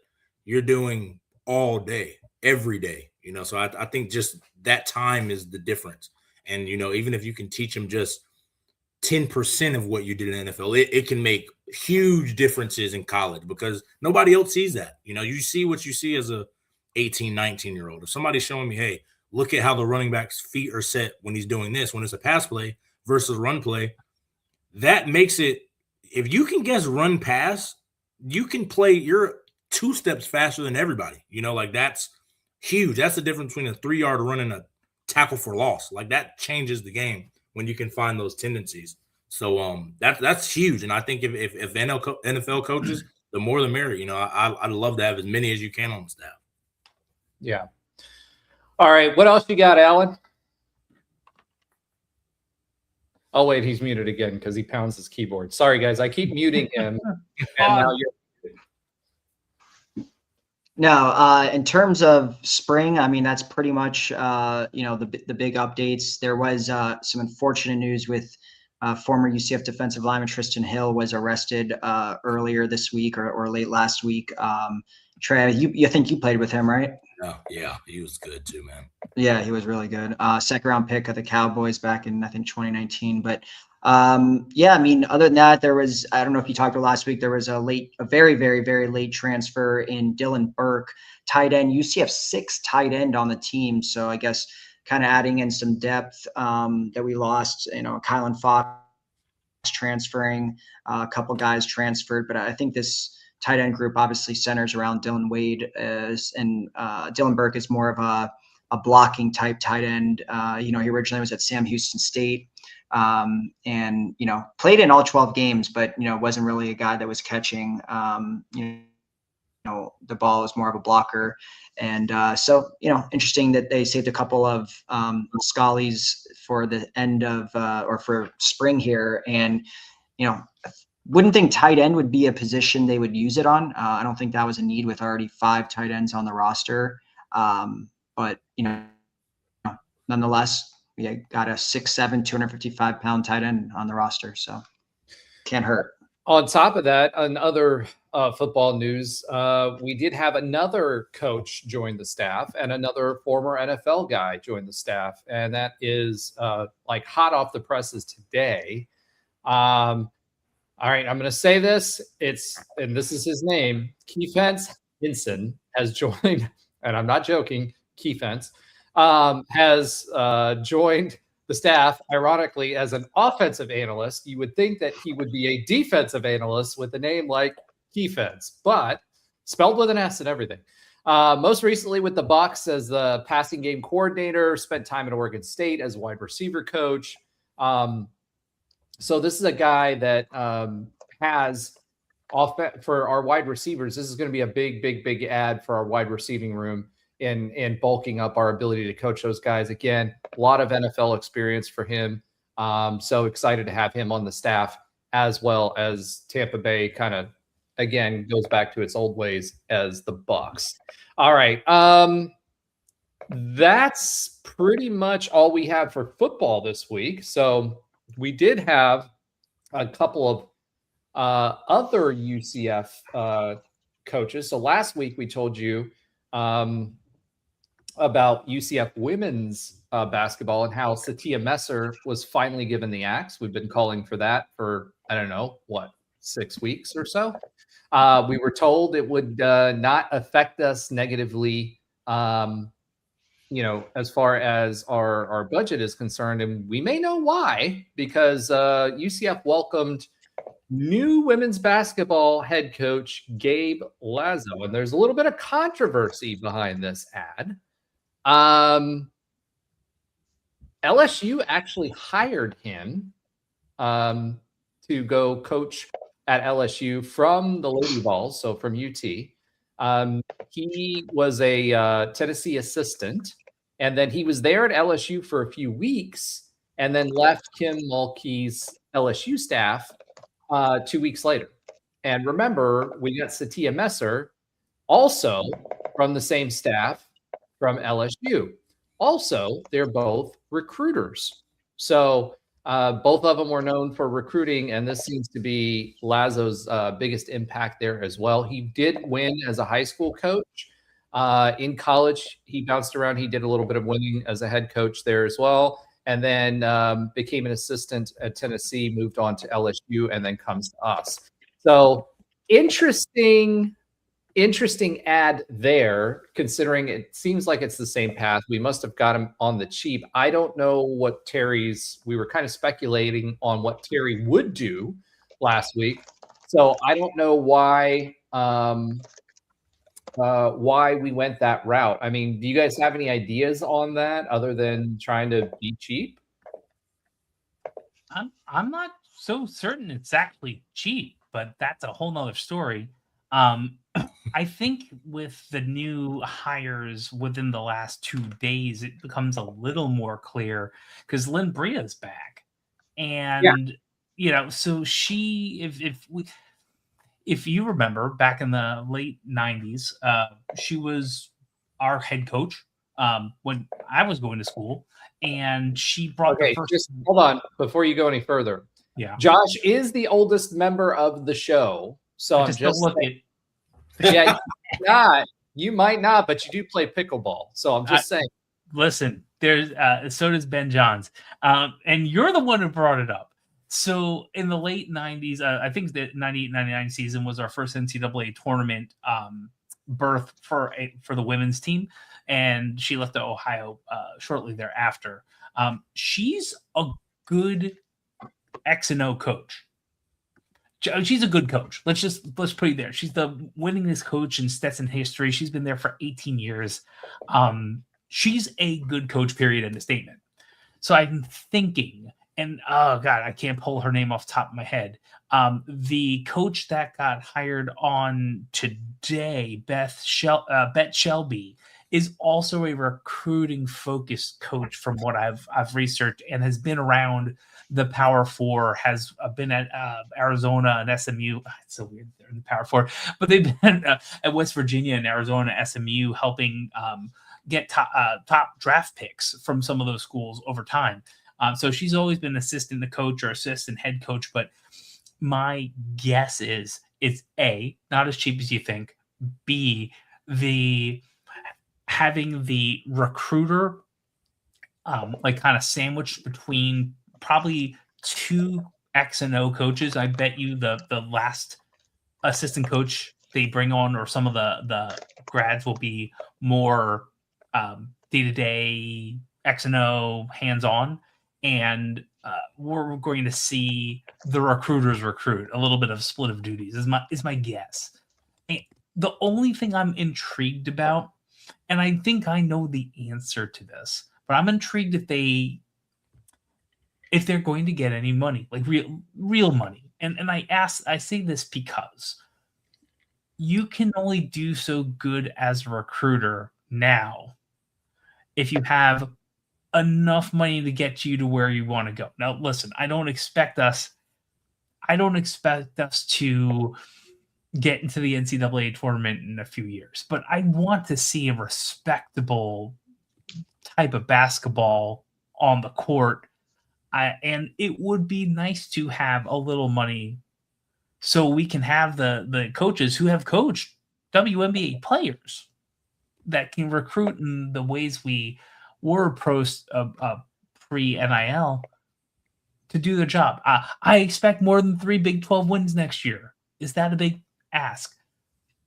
you're doing all day, every day, so I think just that time is the difference. And, even if you can teach them just 10% of what you did in the NFL, it can make huge differences in college, because nobody else sees that. You see what you see as a 18, 19-year-old. If somebody's showing me, hey, look at how the running back's feet are set when he's doing this, when it's a pass play versus run play, that makes it, if you can guess run pass, you can play, you're 2 steps faster than everybody. Like that's huge. That's the difference between a 3-yard run and a tackle for loss. Like that changes the game when you can find those tendencies. So that's huge. And I think if NFL coaches, the more the merrier. I'd love to have as many as you can on the staff. Yeah. All right. What else you got, Alan? Oh, wait, he's muted again because he pounds his keyboard. Sorry, guys. I keep muting him. And now you're No, in terms of spring, I mean, that's pretty much, the big updates. There was some unfortunate news with former UCF defensive lineman Tristan Hill was arrested earlier this week or late last week. Trey, you think you played with him, right? Oh, yeah, he was good too, man. Yeah, he was really good. Second round pick of the Cowboys back in, I think, 2019. But I mean, other than that, there was, I don't know if you talked about last week, there was a very, very, very late transfer in Dylan Burke, tight end. UCF 6 tight end on the team. So I guess kind of adding in some depth that we lost, Kylan Fox transferring, a couple guys transferred, but I think this tight end group obviously centers around Dylan Wade and Dylan Burke is more of a blocking type tight end. He originally was at Sam Houston State and, played in all 12 games, but, wasn't really a guy that was catching, the ball is more of a blocker. And so, interesting that they saved a couple of Scullies for the end of or for spring here. And, wouldn't think tight end would be a position they would use it on. I don't think that was a need with already 5 tight ends on the roster. But, nonetheless, we got a 6'7", 255-pound tight end on the roster. So can't hurt. On top of that, on other football news, we did have another coach join the staff and another former NFL guy join the staff. And that is like hot off the presses today. All right, I'm going to say this. And this is his name. Keefence Hinson has joined, and I'm not joking, Keefence has joined the staff, ironically, as an offensive analyst. You would think that he would be a defensive analyst with a name like Keefence, but spelled with an S and everything. Most recently with the Bucs as the passing game coordinator, spent time at Oregon State as a wide receiver coach. So this is a guy that has for our wide receivers. This is going to be a big add for our wide receiving room in bulking up our ability to coach those guys. Again, a lot of NFL experience for him. So excited to have him on the staff, as well as Tampa Bay kind of, again, goes back to its old ways as the Bucs. All right. That's pretty much all we have for football this week. So we did have a couple of other UCF coaches. So last week we told you about UCF women's basketball and how Satia Messer was finally given the axe. We've been calling for that for, I don't know, 6 weeks or so. We were told it would not affect us negatively, as far as our budget is concerned. And we may know why, because UCF welcomed new women's basketball head coach Gabe Lazo. And there's a little bit of controversy behind this ad. LSU actually hired him to go coach at LSU from the Lady Vols, so from UT. He was a Tennessee assistant, and then he was there at LSU for a few weeks, and then left Kim Mulkey's LSU staff 2 weeks later. And remember, we got Satia Messer, also from the same staff from LSU. Also, they're both recruiters. So both of them were known for recruiting, and this seems to be Lazo's biggest impact there as well. He did win as a high school coach. In college, he bounced around. He did a little bit of winning as a head coach there as well, and then became an assistant at Tennessee, moved on to LSU, and then comes to us. So interesting ad there, considering it seems like it's the same path. We must have got him on the cheap. I don't know what we were kind of speculating on what Terry would do last week. So I don't know why we went that route. I mean, do you guys have any ideas on that other than trying to be cheap? I'm not so certain it's actually cheap, but that's a whole nother story. I think with the new hires within the last 2 days, it becomes a little more clear because Lynn Bria's back, and so she, if you remember back in the late 90s, she was our head coach when I was going to school, and she brought the first. Just hold on before you go any further. Yeah, Josh is the oldest member of the show, so I'm just saying. Yeah, you might not, but you do play pickleball. So I'm just saying. Listen, there's so does Ben Johns, and you're the one who brought it up. So in the late 90s, I think the 98-99 season was our first NCAA tournament berth for the women's team, and she left to Ohio shortly thereafter. She's a good X&O coach. She's a good coach. Let's put it there. She's the winningest coach in Stetson history. She's been there for 18 years. She's a good coach, period, end of statement. So I'm thinking, and oh God, I can't pull her name off the top of my head. The coach that got hired on today, Bet Shelby, is also a recruiting focused coach from what I've researched, and has been around the Power Four, has been at Arizona and SMU. It's so weird they're in the Power Four, but they've been at West Virginia and Arizona, SMU, helping get top draft picks from some of those schools over time. So she's always been assistant to coach or assistant head coach. But my guess is it's A, not as cheap as you think. B, having the recruiter kind of sandwiched between probably 2 X&O coaches. I bet you the last assistant coach they bring on, or some of the grads, will be more day-to-day X&O hands-on. And we're going to see the recruiters recruit, a little bit of split of duties is my guess. And the only thing I'm intrigued about, and I think I know the answer to this, but I'm intrigued if they're going to get any money, like real money. And I say this because you can only do so good as a recruiter now if you have enough money to get you to where you want to go. Now, listen, I don't expect us to get into the NCAA tournament in a few years, but I want to see a respectable type of basketball on the court. And it would be nice to have a little money so we can have the coaches who have coached WNBA players. that can recruit in the ways we were pre-NIL to do their job. I expect more than 3 Big 12 wins next year. Is that a big ask?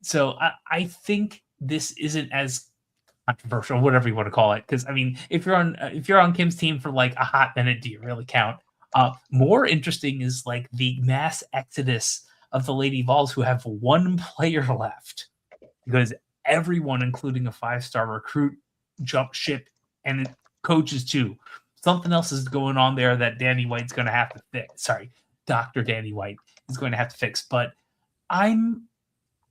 So I think this isn't as controversial, whatever you want to call it. Because I mean, if you're on Kim's team for like a hot minute, do you really count? More interesting is like the mass exodus of the Lady Vols, who have one player left because everyone, including a 5-star recruit, jumped ship, and coaches too. Something else is going on there that Danny White's going to have to fix. Sorry, Dr. Danny White is going to have to fix. But I'm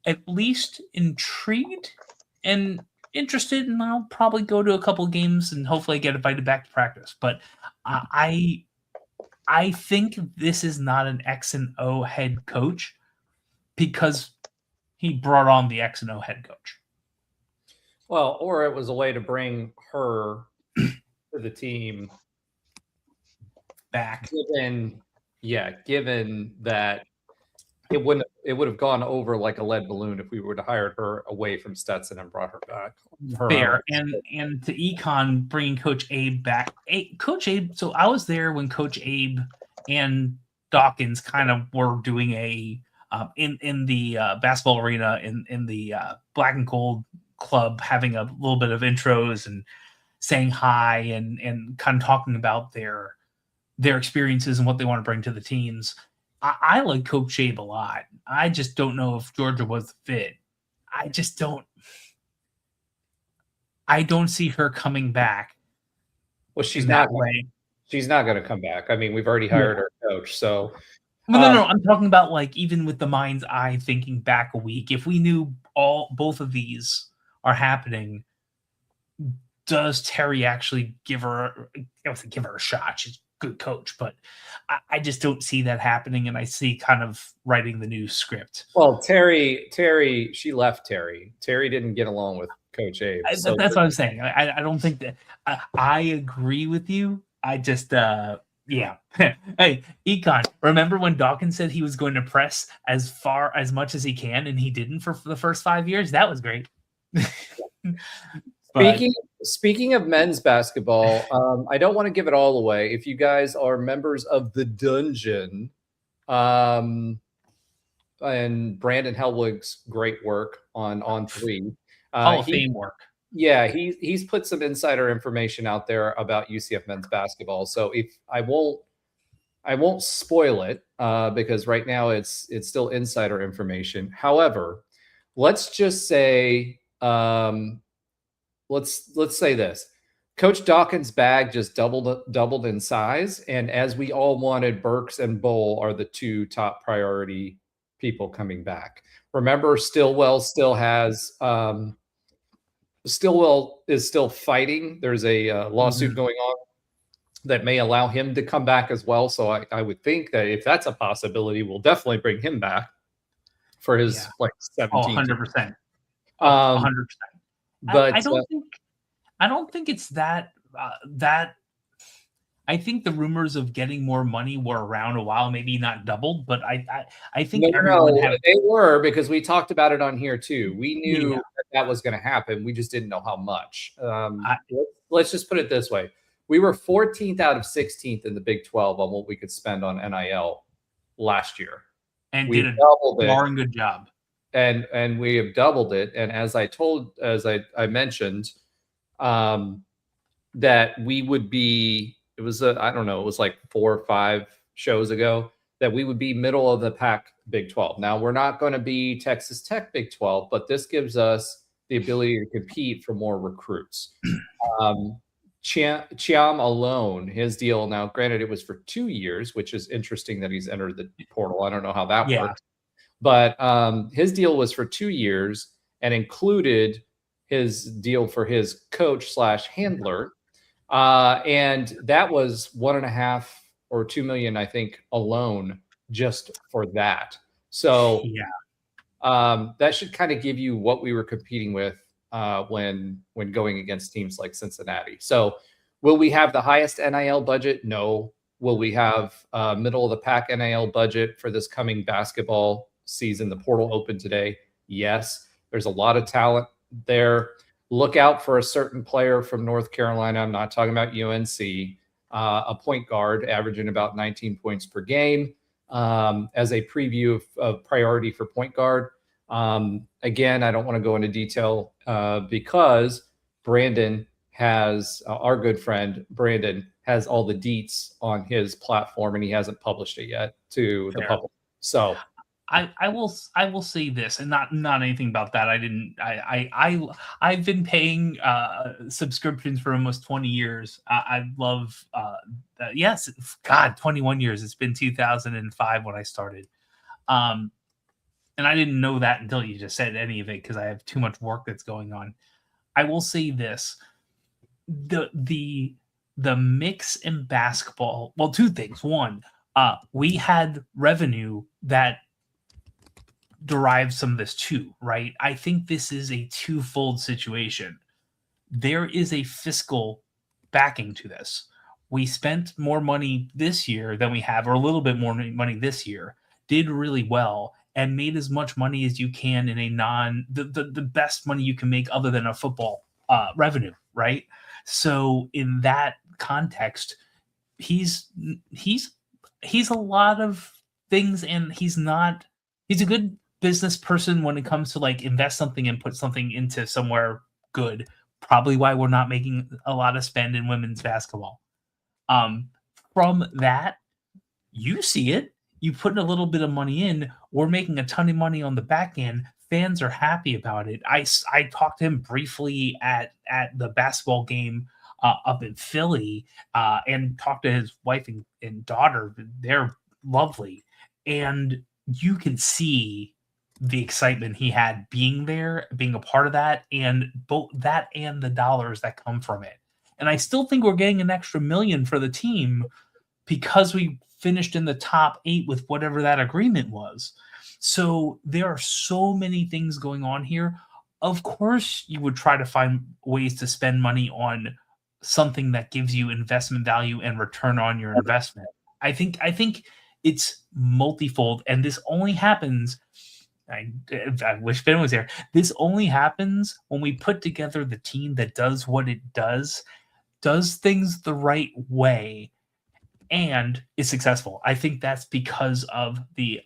at least intrigued and interested, and I'll probably go to a couple games and hopefully get invited back to practice. But I think this is not an X and O head coach because he brought on the X and O head coach. Well, or it was a way to bring her to the team back. Given that it would have gone over like a lead balloon if we would have hired her away from Stetson and brought her back. Fair. And to Econ bringing Coach Abe back. Coach Abe, so I was there when Coach Abe and Dawkins kind of were doing a in the basketball arena in the Black and Gold club, having a little bit of intros and saying hi and kind of talking about their experiences and what they want to bring to the teams. I like Coach Abe a lot. I just don't know if Georgia was the fit. I don't see her coming back. Well, she's not going to come back. I mean, we've already hired her coach, so. No. I'm talking about like even with the mind's eye thinking back a week. If we knew both of these are happening, does Terry actually give her a shot? She's a good coach, but I just don't see that happening, and I see kind of writing the new script. Well, Terry, she left Terry. Terry didn't get along with Coach Abe. That's what I'm saying. I don't think that I agree with you. I just yeah. Hey, Econ, remember when Dawkins said he was going to press as much as he can, and he didn't for the first 5 years? That was great. Speaking of men's basketball, I don't want to give it all away. If you guys are members of the Dungeon, and Brandon Helwig's great work on 3, Hall of Fame work. Yeah, he's put some insider information out there about UCF men's basketball. So if I won't spoil it because right now it's still insider information. However, let's just say let's say this. Coach Dawkins' bag just doubled in size, and as we all wanted, Burks and Bowl are the 2 top priority people coming back. Remember, Stillwell still has Stillwell is still fighting. There's a lawsuit going on that may allow him to come back as well. So I would think that if that's a possibility, we'll definitely bring him back for his like 17. 100%. 100%. But I don't think it's that that. I think the rumors of getting more money were around a while, maybe not doubled, but I think they were, because we talked about it on here too. We knew that was going to happen. We just didn't know how much. Let's just put it this way. We were 14th out of 16th in the Big 12 on what we could spend on NIL last year. And we did a darn good job. And we have doubled it. And as I mentioned, that we would be, it was I don't know, it was like 4 or 5 shows ago that we would be middle of the pack Big 12. Now we're not going to be Texas Tech Big 12, but this gives us the ability to compete for more recruits. Chiam alone, his deal, now granted it was for 2 years, which is interesting that he's entered the portal. I don't know how that works, but his deal was for 2 years and included his deal for his coach / handler. And that was 1.5 or 2 million, I think, alone just for that. So that should kind of give you what we were competing with when going against teams like Cincinnati. So will we have the highest NIL budget? No. Will we have middle of the pack NIL budget for this coming basketball season? The portal opened today. Yes. There's a lot of talent there. look out for a certain player from North Carolina. I'm not talking about UNC, a point guard averaging about 19 points per game, as a preview of priority for point guard. Again, I don't want to go into detail because Brandon has, our good friend Brandon has all the deets on his platform, and he hasn't published it yet to the public. So I will say this, and not anything about that. I've been paying subscriptions for almost 20 years. I love yes, God, 21 years. It's been 2005 when I started. And I didn't know that until you just said any of it, because I have too much work that's going on. I will say this. The mix in basketball, well, two things. One, we had revenue that derives some of this too, right? I think this is a twofold situation. There is a fiscal backing to this. We spent more money this year than we have, or a little bit more money this year, did really well, and made as much money as you can in a the best money you can make other than a football revenue, right? So in that context, he's a lot of things, and he's a good business person when it comes to like invest something and put something into somewhere good. Probably why we're not making a lot of spend in women's basketball. From that, you see it. You put a little bit of money in. We're making a ton of money on the back end. Fans are happy about it. I talked to him briefly at the basketball game up in Philly, and talked to his wife and daughter. They're lovely, and you can see the excitement he had being there, being a part of that, and both that and the dollars that come from it. And I still think we're getting an extra $1 million for the team because we finished in the top 8 with whatever that agreement was. So there are so many things going on here. Of course, you would try to find ways to spend money on something that gives you investment value and return on your investment. I think it's multifold, and this only happens. I wish Ben was here. This only happens when we put together the team that does what it does things the right way, and is successful. I think that's because of the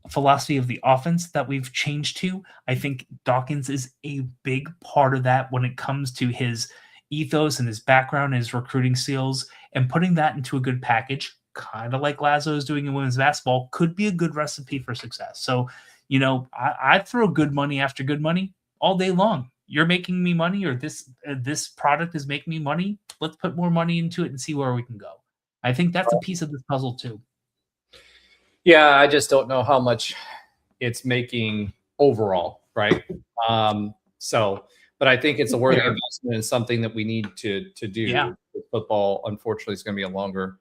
philosophy of the offense that we've changed to. I think Dawkins is a big part of that when it comes to his ethos and his background and his recruiting skills, and putting that into a good package, kind of like Lazo is doing in women's basketball, could be a good recipe for success. So, I'd throw good money after good money all day long. You're making me money, or this product is making me money. Let's put more money into it and see where we can go. I think that's a piece of this puzzle too. Yeah, I just don't know how much it's making overall, right? But I think it's a worthy investment and something that we need to do. Yeah. Football, unfortunately, is going to be a longer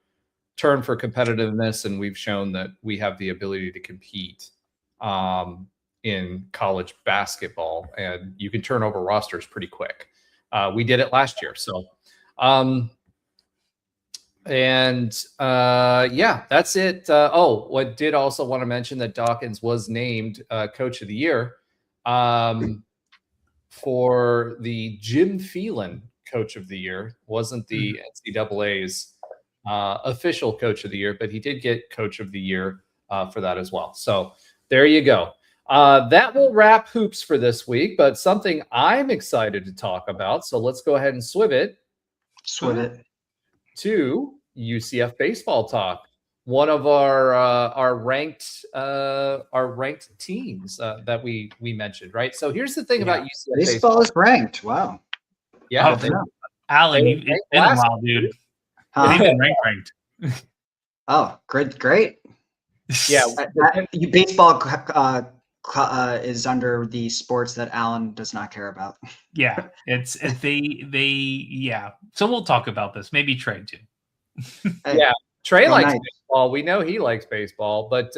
term for competitiveness, and we've shown that we have the ability to compete in college basketball, and you can turn over rosters pretty quick. We did it last year. So, yeah, that's it. What did also want to mention that Dawkins was named Coach of the Year for the Jim Phelan Coach of the Year. Wasn't the NCAA's official Coach of the Year, but he did get Coach of the Year for that as well. So there you go. That will wrap hoops for this week, but something I'm excited to talk about. So let's go ahead and swim it to UCF baseball talk. One of our ranked teams that we mentioned, right? So here's the thing about UCF baseball is ranked. Wow. Yeah. Alan, you've been a while, dude. They've been ranked. Oh, great. Yeah. Baseball is under the sports that Alan does not care about. Yeah, it's yeah. So we'll talk about this. Maybe Trey too. Yeah, Trey likes baseball. We know he likes baseball, but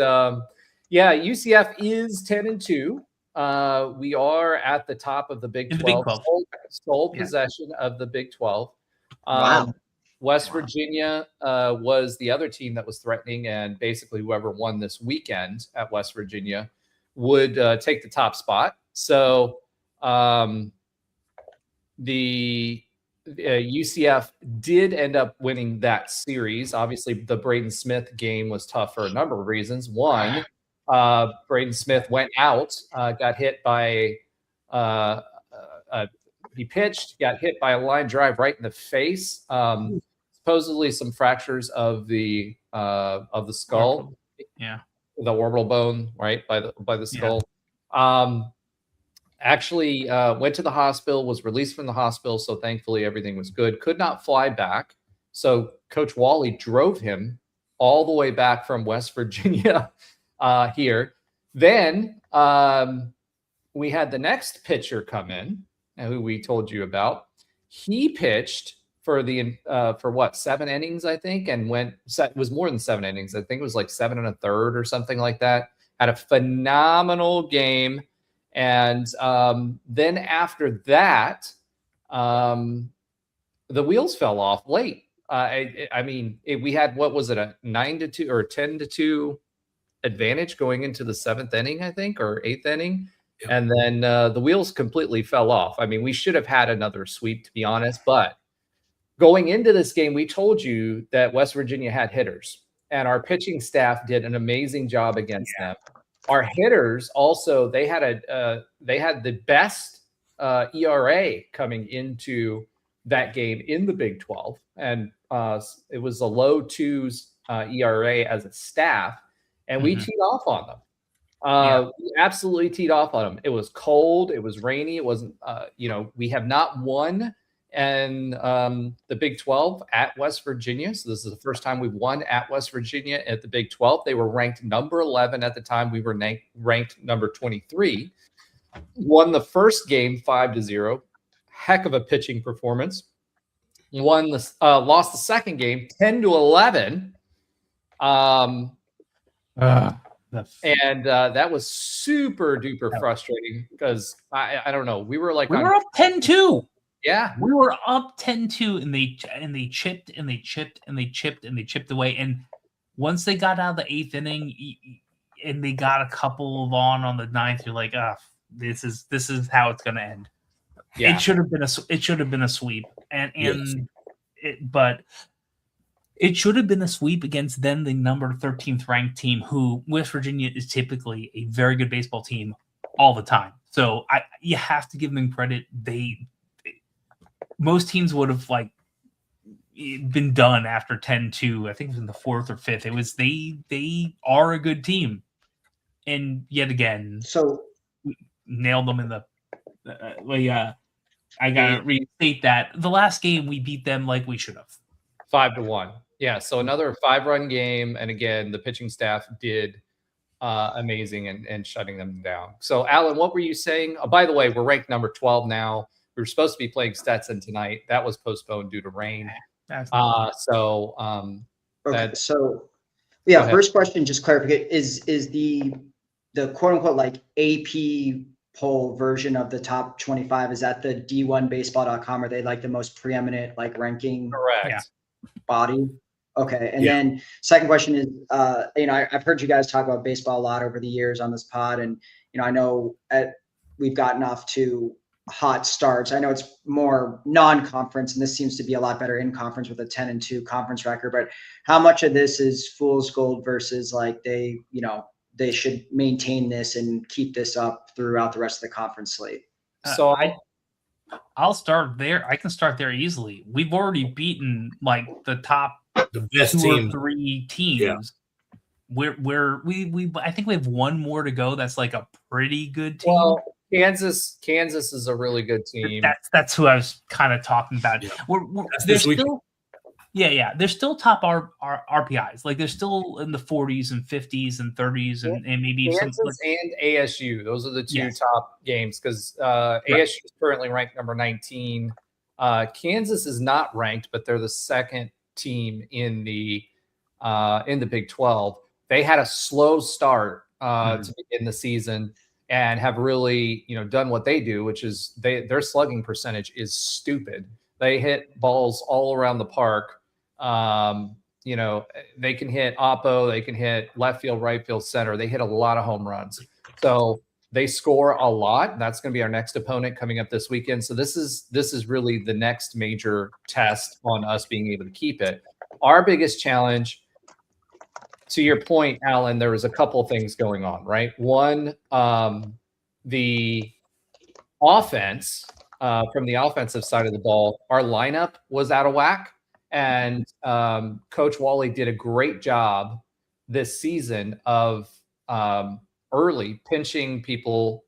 yeah, UCF is 10-2. We are at the top of the Big 12. Sole possession of the Big 12. Wow. West Virginia was the other team that was threatening, and basically whoever won this weekend at West Virginia would take the top spot. So the UCF did end up winning that series. Obviously, the Braden Smith game was tough for a number of reasons. One, Braden Smith went out, got hit by he pitched, got hit by a line drive right in the face. Supposedly some fractures of the skull, the orbital bone, right by the skull. Actually went to the hospital, was released from the hospital, so thankfully everything was good. Could not fly back, so Coach Wally drove him all the way back from West Virginia here. Then we had the next pitcher come in, who we told you about. He pitched for the for what, 7 innings, I think, and was more than 7 innings. I think it was like 7 1/3 or something like that. Had a phenomenal game. And then after that, the wheels fell off late. I mean, we had, what was it, a 9-2 or 10-2 advantage going into the 7th inning, I think, or 8th inning. Yep. And then the wheels completely fell off. I mean, we should have had another sweep, to be honest. But going into this game, we told you that West Virginia had hitters, and our pitching staff did an amazing job against them. Our hitters also, they had the best ERA coming into that game in the Big 12, and it was a low 2s ERA as a staff, and we teed off on them. We absolutely teed off on them. It was cold, it was rainy, it wasn't. We have not won and the Big 12 at West Virginia. So this is the first time we've won at West Virginia at the Big 12. They were ranked number 11 at the time. We were ranked number 23. Won the first game 5-0. Heck of a pitching performance. Lost the second game 10-11. And that was super duper frustrating because I don't know. We were up 10-2. Yeah, we were up 10-2, and they chipped and they chipped and they chipped and they chipped away. And once they got out of the 8th inning, and they got a couple of on the 9th, you're like, this is how it's going to end. Yeah. It should have been a sweep, but it should have been a sweep against then the number 13th ranked team, who West Virginia is typically a very good baseball team all the time. So you have to give them credit. Most teams would have been done after 10-2. I think it was in the 4th or 5th. It was they are a good team, and yet again, so we nailed them in the. I gotta restate that the last game we beat them like we should have, 5-1. Yeah, so another 5-run game, and again, the pitching staff did amazing and shutting them down. So, Alan, what were you saying? Oh, by the way, we're ranked number 12 now. We were supposed to be playing Stetson tonight. That was postponed due to rain. So first question, just clarification, is the quote unquote AP poll version of the top 25, is that the D1baseball.com? Are they the most preeminent ranking body? Okay. And then second question is, I've heard you guys talk about baseball a lot over the years on this pod, and I know we've gotten off to hot starts. I know it's more non-conference, and this seems to be a lot better in conference with a 10-2 conference record. But how much of this is fool's gold versus they should maintain this and keep this up throughout the rest of the conference slate? So I'll start there. I can start there easily. We've already beaten the best 2 or 3 teams. Yeah. I think we have one more to go. That's a pretty good team. Well, Kansas is a really good team. That's who I was kind of talking about. Yeah. They're still top our RPIs. They're still in the 40s and 50s and 30s and maybe Kansas and ASU. Those are the 2 top games because ASU is currently ranked number 19. Kansas is not ranked, but they're the 2nd team in the Big 12. They had a slow start to begin the season, and have really, done what they do, which is their slugging percentage is stupid. They hit balls all around the park. They can hit oppo, they can hit left field, right field, center. They hit a lot of home runs. So they score a lot. That's going to be our next opponent coming up this weekend. So this is really the next major test on us being able to keep it. Our biggest challenge, to your point, Alan, there was a couple of things going on, right? One, the offense, from the offensive side of the ball, our lineup was out of whack. And Coach Wally did a great job this season of early pinching people,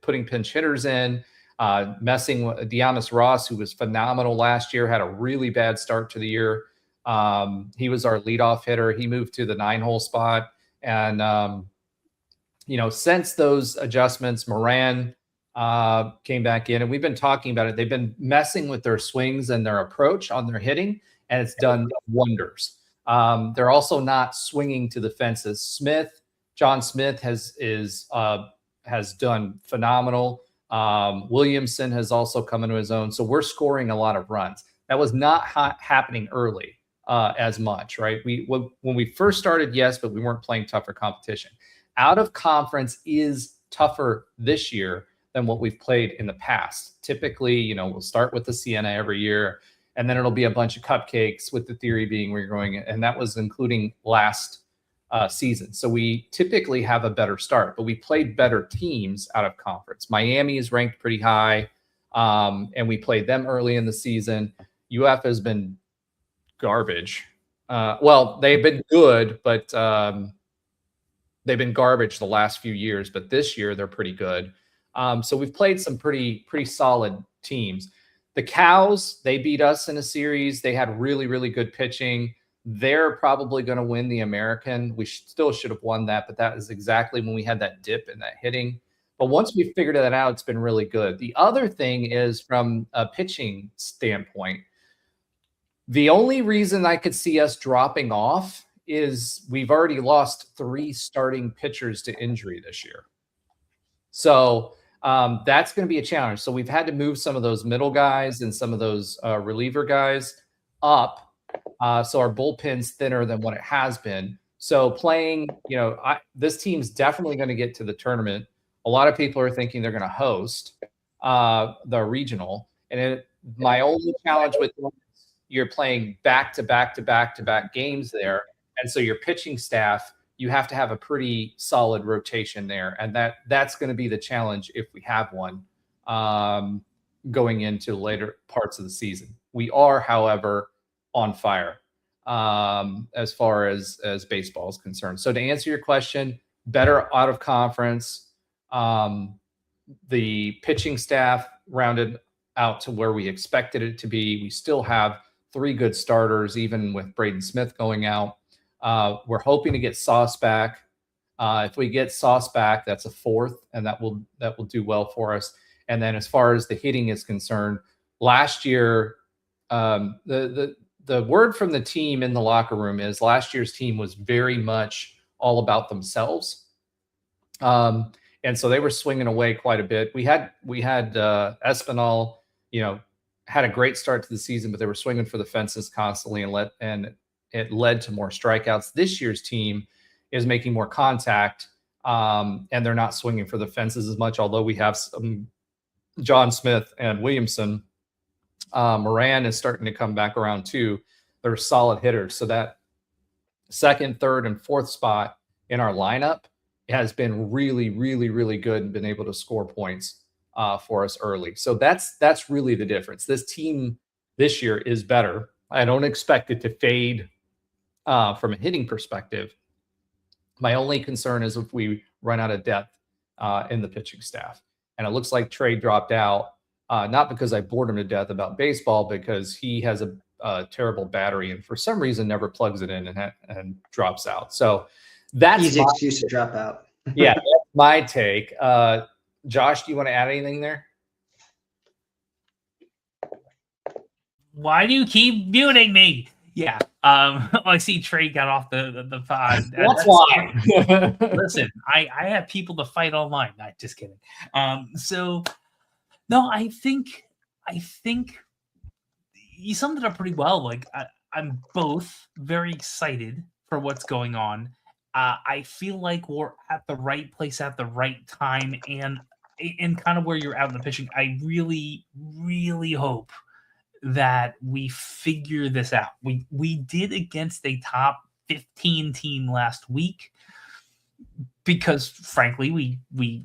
putting pinch hitters in, messing with Diamis Ross, who was phenomenal last year, had a really bad start to the year. He was our leadoff hitter. He moved to the 9-hole spot. And, since those adjustments, Moran came back in, and we've been talking about it. They've been messing with their swings and their approach on their hitting, and it's done wonders. They're also not swinging to the fences. John Smith has done phenomenal. Williamson has also come into his own. So we're scoring a lot of runs. That was not happening early as much, right? When we first started, yes, but we weren't playing tougher competition. Out of conference is tougher this year than what we've played in the past. Typically, we'll start with the Siena every year, and then it'll be a bunch of cupcakes, with the theory being where you're going, and that was including last season. So we typically have a better start, but we played better teams out of conference. Miami is ranked pretty high, and we played them early in the season. UF has been garbage. Well, they've been good, but they've been garbage the last few years, but this year they're pretty good. So we've played some pretty solid teams. The Cows, they beat us in a series. They had really, really good pitching. They're probably going to win the American. We still should have won that, but that is exactly when we had that dip in that hitting. But once we figured that out, it's been really good. The other thing is, from a pitching standpoint, the only reason I could see us dropping off is we've already lost 3 starting pitchers to injury this year. So that's going to be a challenge. So we've had to move some of those middle guys and some of those reliever guys up. So our bullpen's thinner than what it has been. So playing, this team's definitely going to get to the tournament. A lot of people are thinking they're going to host the regional. And my only challenge with them is you're playing back-to-back games there. And so your pitching staff, you have to have a pretty solid rotation there. And that's going to be the challenge if we have one going into later parts of the season. We are, however, on fire as far as baseball is concerned. So to answer your question, better out of conference. The pitching staff rounded out to where we expected it to be. We still have 3 good starters, even with Braden Smith going out. We're hoping to get Sauce back. If we get Sauce back, that's a 4th, and that will do well for us. And then as far as the hitting is concerned, last year, the word from the team in the locker room is last year's team was very much all about themselves. And so they were swinging away quite a bit. We had Espinal, had a great start to the season, but they were swinging for the fences constantly, and it led to more strikeouts. This year's team is making more contact, and they're not swinging for the fences as much, although we have some John Smith and Williamson. Moran is starting to come back around too. They're solid hitters. So that 2nd, 3rd, and 4th spot in our lineup has been really, really, really good and been able to score points for us early. So that's really the difference. This team this year is better. I don't expect it to fade from a hitting perspective. My only concern is if we run out of depth in the pitching staff. And it looks like Trey dropped out. Not because I bored him to death about baseball, because he has a terrible battery and for some reason never plugs it in and drops out. So that's easy excuse to drop out. Yeah, that's my take. Josh, do you want to add anything there? Why do you keep muting me? Yeah. I see Trey got off the pod. That's why. Listen, I have people to fight online. Not just kidding. So no, I think you summed it up pretty well. Like I'm both very excited for what's going on I feel like we're at the right place at the right time, and kind of where you're out in the pitching. I really, really hope that we figure this out. We did against a top 15 team last week because, frankly, we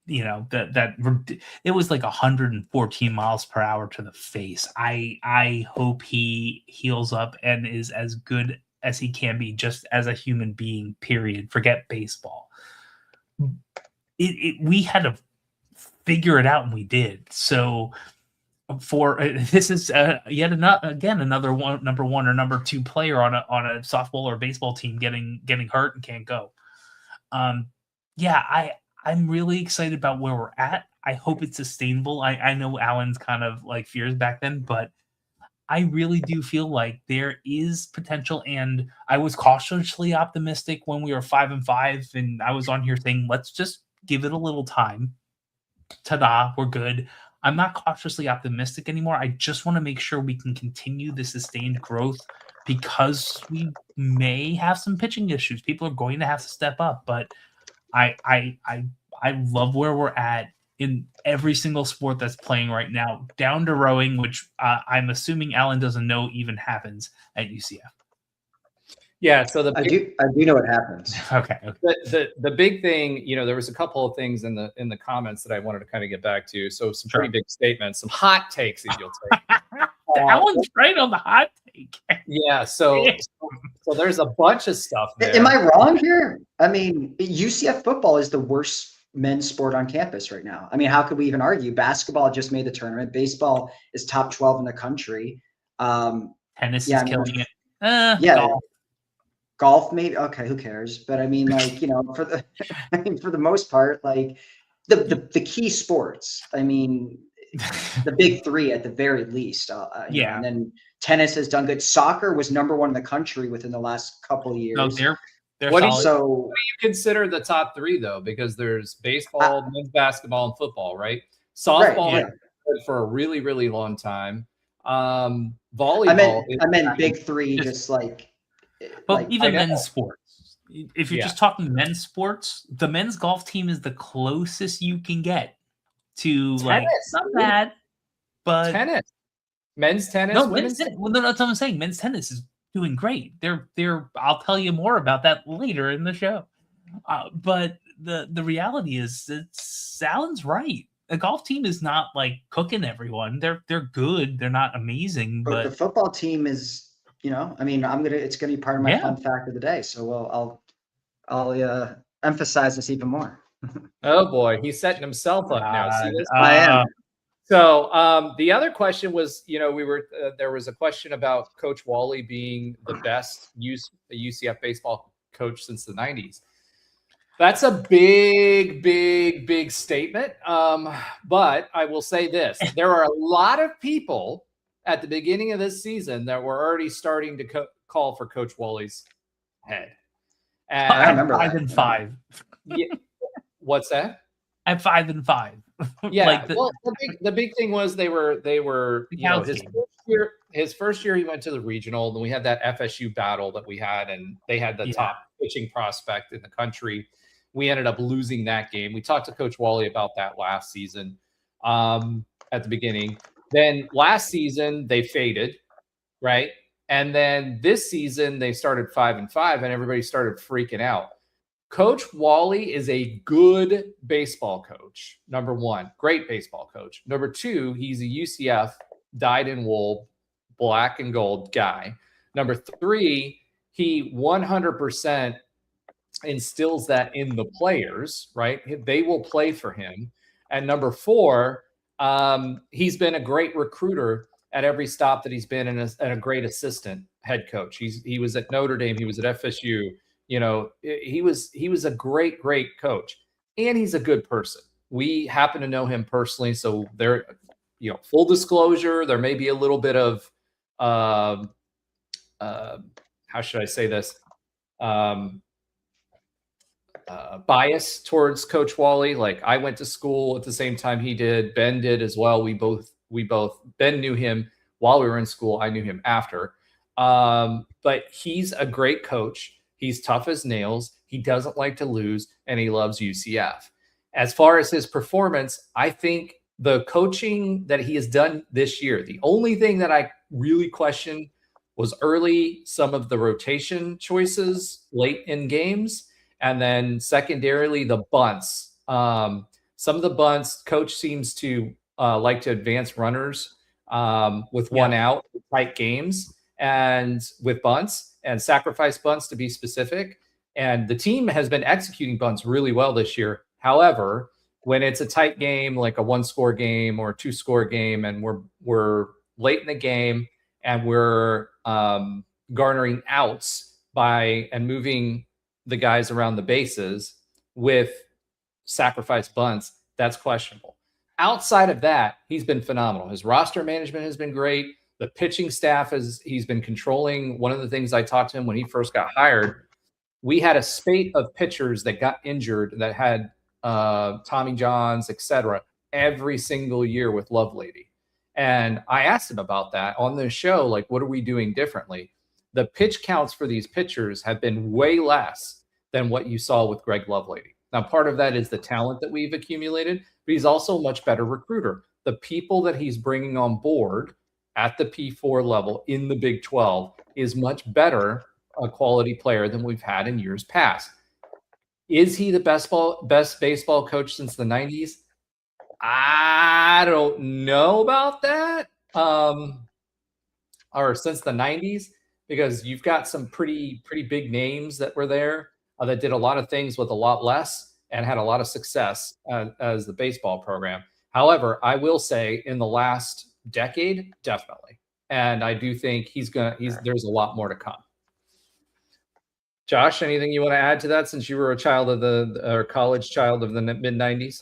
that it was like 114 miles per hour to the face. I hope he heals up and is as good as he can be, just as a human being. Period. Forget baseball. We had to figure it out, and we did. So this is yet another number one or number two player on a softball or baseball team getting hurt and can't go. I'm really excited about where we're at. I hope it's sustainable. I know Alan's kind of like fears back then, but I really do feel like there is potential, and I was cautiously optimistic when we were 5-5, and I was on here saying, let's just give it a little time. Ta-da, we're good. I'm not cautiously optimistic anymore. I just want to make sure we can continue the sustained growth, because we may have some pitching issues. People are going to have to step up, but I love where we're at in every single sport that's playing right now, down to rowing, which I'm assuming Alan doesn't know even happens at UCF. Yeah, so I do know what happens. Okay. The big thing, there was a couple of things in the comments that I wanted to kind of get back to. So some pretty big statements, some hot takes that you'll take. Alan's right on the hot take. Yeah, so there's a bunch of stuff there. Am I wrong here? I mean, UCF football is the worst men's sport on campus right now. I mean, how could we even argue? Basketball just made the tournament. Baseball is top 12 in the country. Tennis is killing it. Golf maybe. Okay, who cares? But I mean, like, for the most part, like the key sports. I mean, the big three at the very least. And then tennis has done good. Soccer was number one in the country within the last couple of years. No, they're what do you consider the top three, though? Because there's baseball, men's basketball, and football, right? Softball has been good for a really, really long time. Volleyball. I meant big three, just like. But even men's sports. If you're just talking men's sports, the men's golf team is the closest you can get to tennis, not bad, but tennis. Men's tennis. No, men's tennis. Well, that's what I'm saying. Men's tennis is doing great. They're. I'll tell you more about that later in the show. But the reality is that Alan's right. The golf team is not like cooking everyone. They're good. They're not amazing. But the football team is. I mean, it's gonna be part of my fun fact of the day. So I'll emphasize this even more. Oh boy, he's setting himself up now. See this? I am. So the other question was, there was a question about Coach Wally being the best UCF baseball coach since the 90s. That's a big, big, big statement. But I will say this: there are a lot of people at the beginning of this season that were already starting to call for Coach Wally's head. And I remember 5-5. Yeah, what's that? At 5-5. Yeah. The big thing was they were his first year he went to the regional. Then we had that FSU battle that we had, and they had the top pitching prospect in the country. We ended up losing that game. We talked to Coach Wally about that last season at the beginning. Then last season they faded, right? And then this season they started 5-5, and everybody started freaking out. Coach Wally is a good baseball coach. Number one, great baseball coach. Number two, he's a UCF dyed-in-wool, black and gold guy. Number three, he 100% instills that in the players, right? They will play for him. And number four, he's been a great recruiter at every stop that he's been, and a great assistant head coach. He was at Notre Dame. He was at FSU. He was a great, great coach, and he's a good person. We happen to know him personally. So there, full disclosure, there may be a little bit of, how should I say this? Bias towards Coach Wally. Like, I went to school at the same time he did. Ben did as well. We both Ben knew him while we were in school. I knew him after. But he's a great coach. He's tough as nails. He doesn't like to lose, and he loves UCF. As far as his performance, I think the coaching that he has done this year, the only thing that I really question was early some of the rotation choices late in games, and then secondarily the bunts. Some of the bunts, coach seems to like to advance runners with one out, tight games, and with bunts and sacrifice bunts to be specific. And the team has been executing bunts really well this year. However, when it's a tight game, like a 1-score game or a 2-score game, and we're late in the game and we're garnering outs and moving the guys around the bases with sacrifice bunts, that's questionable. Outside of that, he's been phenomenal. His roster management has been great. The pitching staff he's been controlling. One of the things I talked to him when he first got hired, we had a spate of pitchers that got injured that had Tommy Johns, etc., every single year with Lovelady. And I asked him about that on the show, like, what are we doing differently? The pitch counts for these pitchers have been way less than what you saw with Greg Lovelady. Now, part of that is the talent that we've accumulated, but he's also a much better recruiter. The people that he's bringing on board at the P4 level in the Big 12 is much better a quality player than we've had in years past. Is he the best baseball coach since the 90s? I don't know about that. Or since the 90s, because you've got some pretty big names that were there that did a lot of things with a lot less and had a lot of success as the baseball program. However, I will say in the last decade, definitely. And I do think there's a lot more to come. Josh, anything you want to add to that since you were a child of college child of the mid-90s?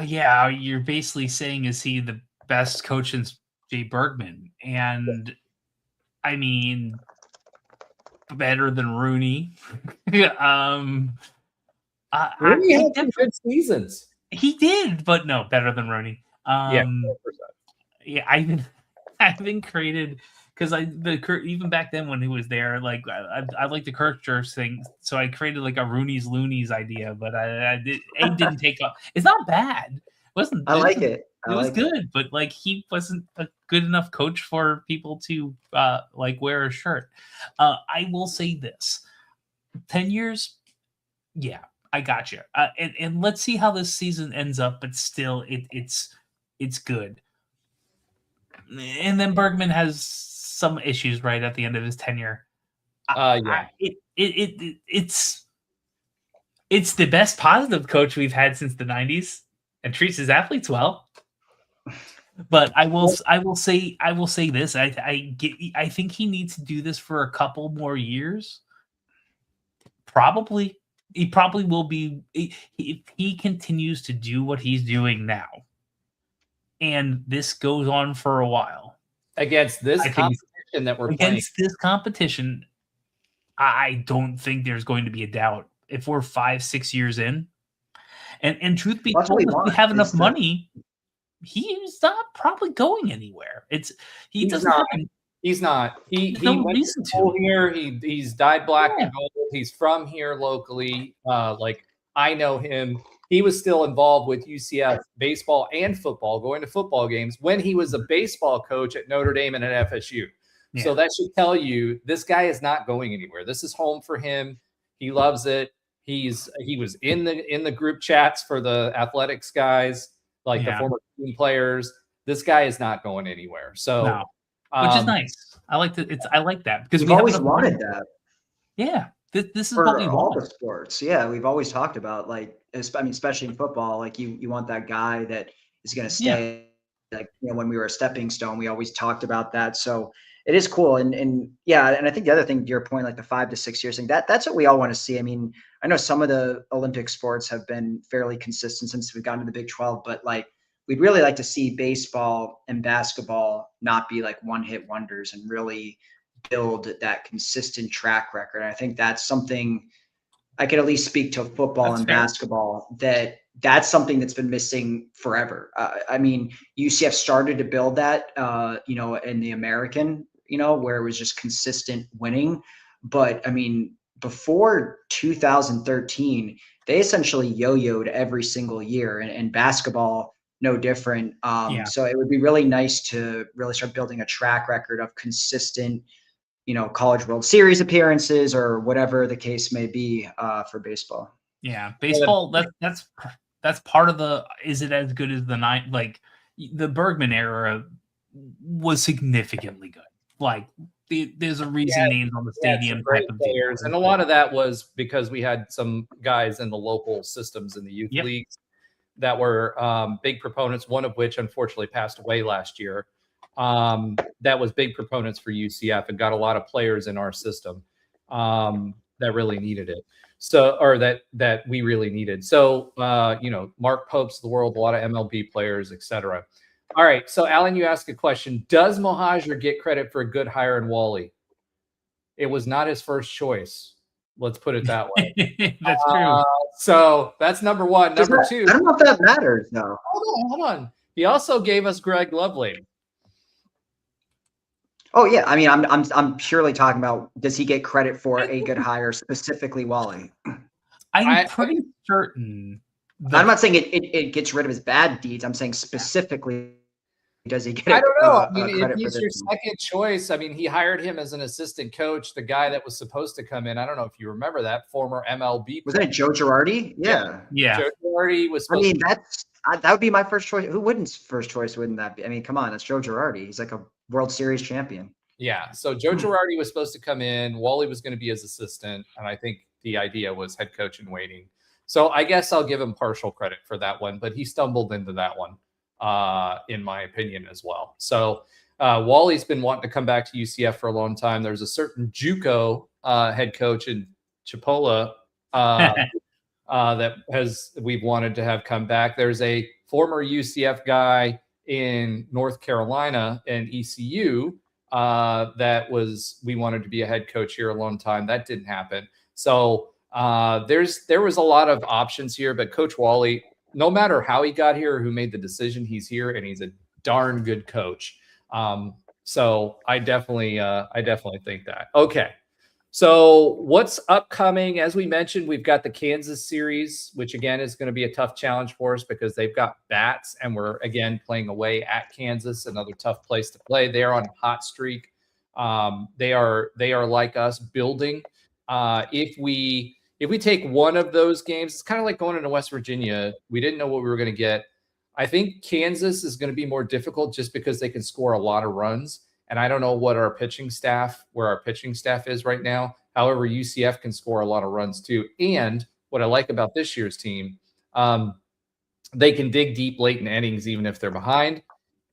Yeah, you're basically saying, is he the best coach since Jay Bergman? And I mean, better than Rooney. Rooney had some good seasons. He did, but no, better than Rooney. Yeah, I've been created because even back then when he was there, like I like the Kirchner's thing, so I created like a Rooney's Loonies idea, but it didn't take off. It's not bad. I like it. It was good, but like he wasn't a good enough coach for people to like wear a shirt. I will say this: 10 years, yeah, I got you. And let's see how this season ends up. But still, it's good. And then Bergman has some issues right at the end of his tenure. Yeah, it's the best positive coach we've had since the 90s, and treats his athletes well. But I will say this: I think he needs to do this for a couple more years. Probably, he probably will be if he continues to do what he's doing now, and this goes on for a while against this competition that we're playing. Against this competition, I don't think there's going to be a doubt if we're 5-6 years in. And truth be told, if we have enough money, he's not probably going anywhere. He's not. He went to school here. He's dyed black and gold. He's from here locally. Like I know him. He was still involved with UCF baseball and football, going to football games when he was a baseball coach at Notre Dame and at FSU. Yeah. So that should tell you this guy is not going anywhere. This is home for him. He loves it. He was in the group chats for the athletics guys, like the former team players. This guy is not going anywhere. So, which is nice. I like that because we've always wanted that. Yeah, this is for what we all want. The sports. Yeah, we've always talked about especially in football, like you want that guy that is going to stay. Yeah. Like when we were a stepping stone, we always talked about that. So it is cool. And I think the other thing to your point, like the 5 to 6 years thing, that's what we all want to see. I mean, I know some of the Olympic sports have been fairly consistent since we've gotten to the Big 12, but like we'd really like to see baseball and basketball not be like one-hit wonders and really build that consistent track record. And I think that's something I could at least speak to football and basketball that's something that's been missing forever. I mean, UCF started to build that, in the American, where it was just consistent winning. But I mean, before 2013, they essentially yo-yoed every single year, and basketball no different. So it would be really nice to really start building a track record of consistent, College World Series appearances or whatever the case may be for baseball. Yeah, baseball. That's part of the. Is it as good as the night? Like the Bergman era was significantly good. Like there's a reason names on the stadium. Great players, and a lot of that was because we had some guys in the local systems in the youth leagues that were big proponents. One of which unfortunately passed away last year. That was big proponents for UCF and got a lot of players in our system that really needed it. So, or that we really needed. So, Mark Pope's the world, a lot of MLB players, etc. All right. So, Alan, you asked a question. Does Mohajer get credit for a good hire in Wally? It was not his first choice. Let's put it that way. That's true. So that's number one. Number two. I don't know if that matters, though. Hold on. He also gave us Greg Lovely. Oh yeah, I mean, I'm purely talking about, does he get credit for a good hire, specifically Wally? I'm pretty certain. I'm not saying it gets rid of his bad deeds. I'm saying specifically, does he get? I don't know. I mean, if he's your second choice, I mean, he hired him as an assistant coach, the guy that was supposed to come in. I don't know if you remember that former MLB. Was that Joe Girardi? Yeah. Joe Girardi was. I mean, that would be my first choice. Who wouldn't first choice? Wouldn't that be? I mean, come on, that's Joe Girardi. He's like a World Series champion. Yeah. So Joe Girardi was supposed to come in. Wally was going to be his assistant, and I think the idea was head coach in waiting. So I guess I'll give him partial credit for that one, but he stumbled into that one, in my opinion, as well. So Wally's been wanting to come back to UCF for a long time. There's a certain JUCO head coach in Chipola that we've wanted to have come back. There's a former UCF guy in North Carolina and ECU that we wanted to be a head coach here a long time. That didn't happen. So there was a lot of options here, but Coach Wally, no matter how he got here or who made the decision, he's here and he's a darn good coach. So I definitely think that. Okay. So what's upcoming? As we mentioned, we've got the Kansas series, which again is going to be a tough challenge for us because they've got bats and we're again playing away at Kansas, another tough place to play. They are on a hot streak. They are like us, building. If we take one of those games, it's kind of like going into West Virginia. We didn't know what we were going to get. I think Kansas is going to be more difficult just because they can score a lot of runs. And I don't know where our pitching staff is right now. However, UCF can score a lot of runs too. And what I like about this year's team, they can dig deep late in innings, even if they're behind.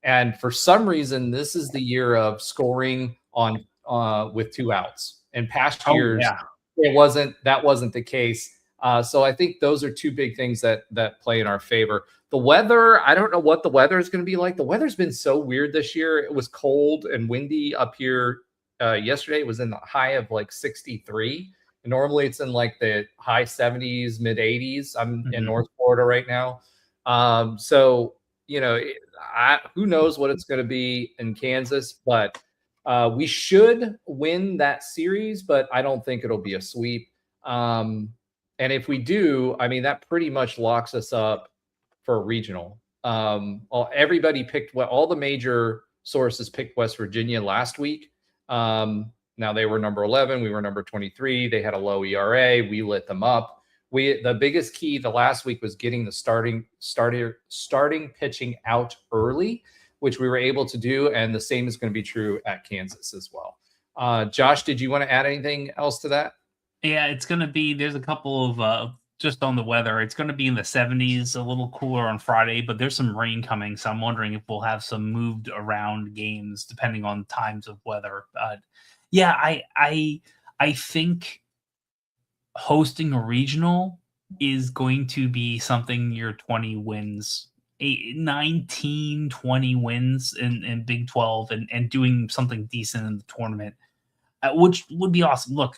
And for some reason, this is the year of scoring on with 2 outs. In past years, that wasn't the case. So I think those are 2 big things that play in our favor. The weather, I don't know what the weather is going to be like. The weather's been so weird this year. It was cold and windy up here yesterday. It was in the high of like 63. Normally it's in like the high 70s, mid 80s. I'm in North Florida right now. So, who knows what it's going to be in Kansas, but we should win that series, but I don't think it'll be a sweep. And if we do, I mean, that pretty much locks us up for a regional. Everybody picked all the major sources picked West Virginia last week. Now they were number 11. We were number 23. They had a low ERA. We lit them up. The biggest key the last week was getting the starting pitching out early, which we were able to do. And the same is going to be true at Kansas as well. Josh, did you want to add anything else to that? Yeah, it's going to be, there's a couple of, just on the weather, it's going to be in the 70s, a little cooler on Friday, but there's some rain coming. So I'm wondering if we'll have some moved around games depending on times of weather. Yeah, I think hosting a regional is going to be something near 20 wins, 19, 20 wins in Big 12 and doing something decent in the tournament, which would be awesome. Look,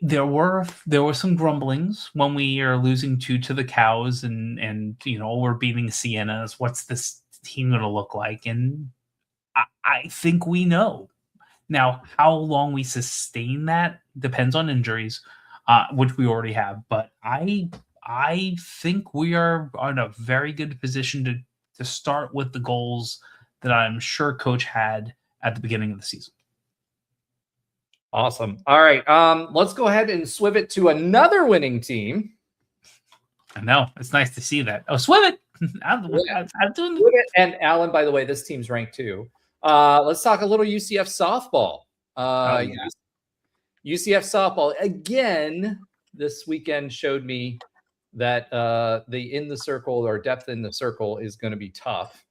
there were some grumblings when we are losing to the Cows and we're beating Siennas. What's this team going to look like? And I think we know. Now, how long we sustain that depends on injuries, which we already have. But I think we are in a very good position to start with the goals that I'm sure Coach had at the beginning of the season. Awesome. All right. Let's go ahead and swim it to another winning team. I know. It's nice to see that. Oh, swim it. I'm doing it. And Alan, by the way, this team's ranked too. Let's talk a little UCF softball. UCF softball again this weekend showed me that the in the circle or depth in the circle is going to be tough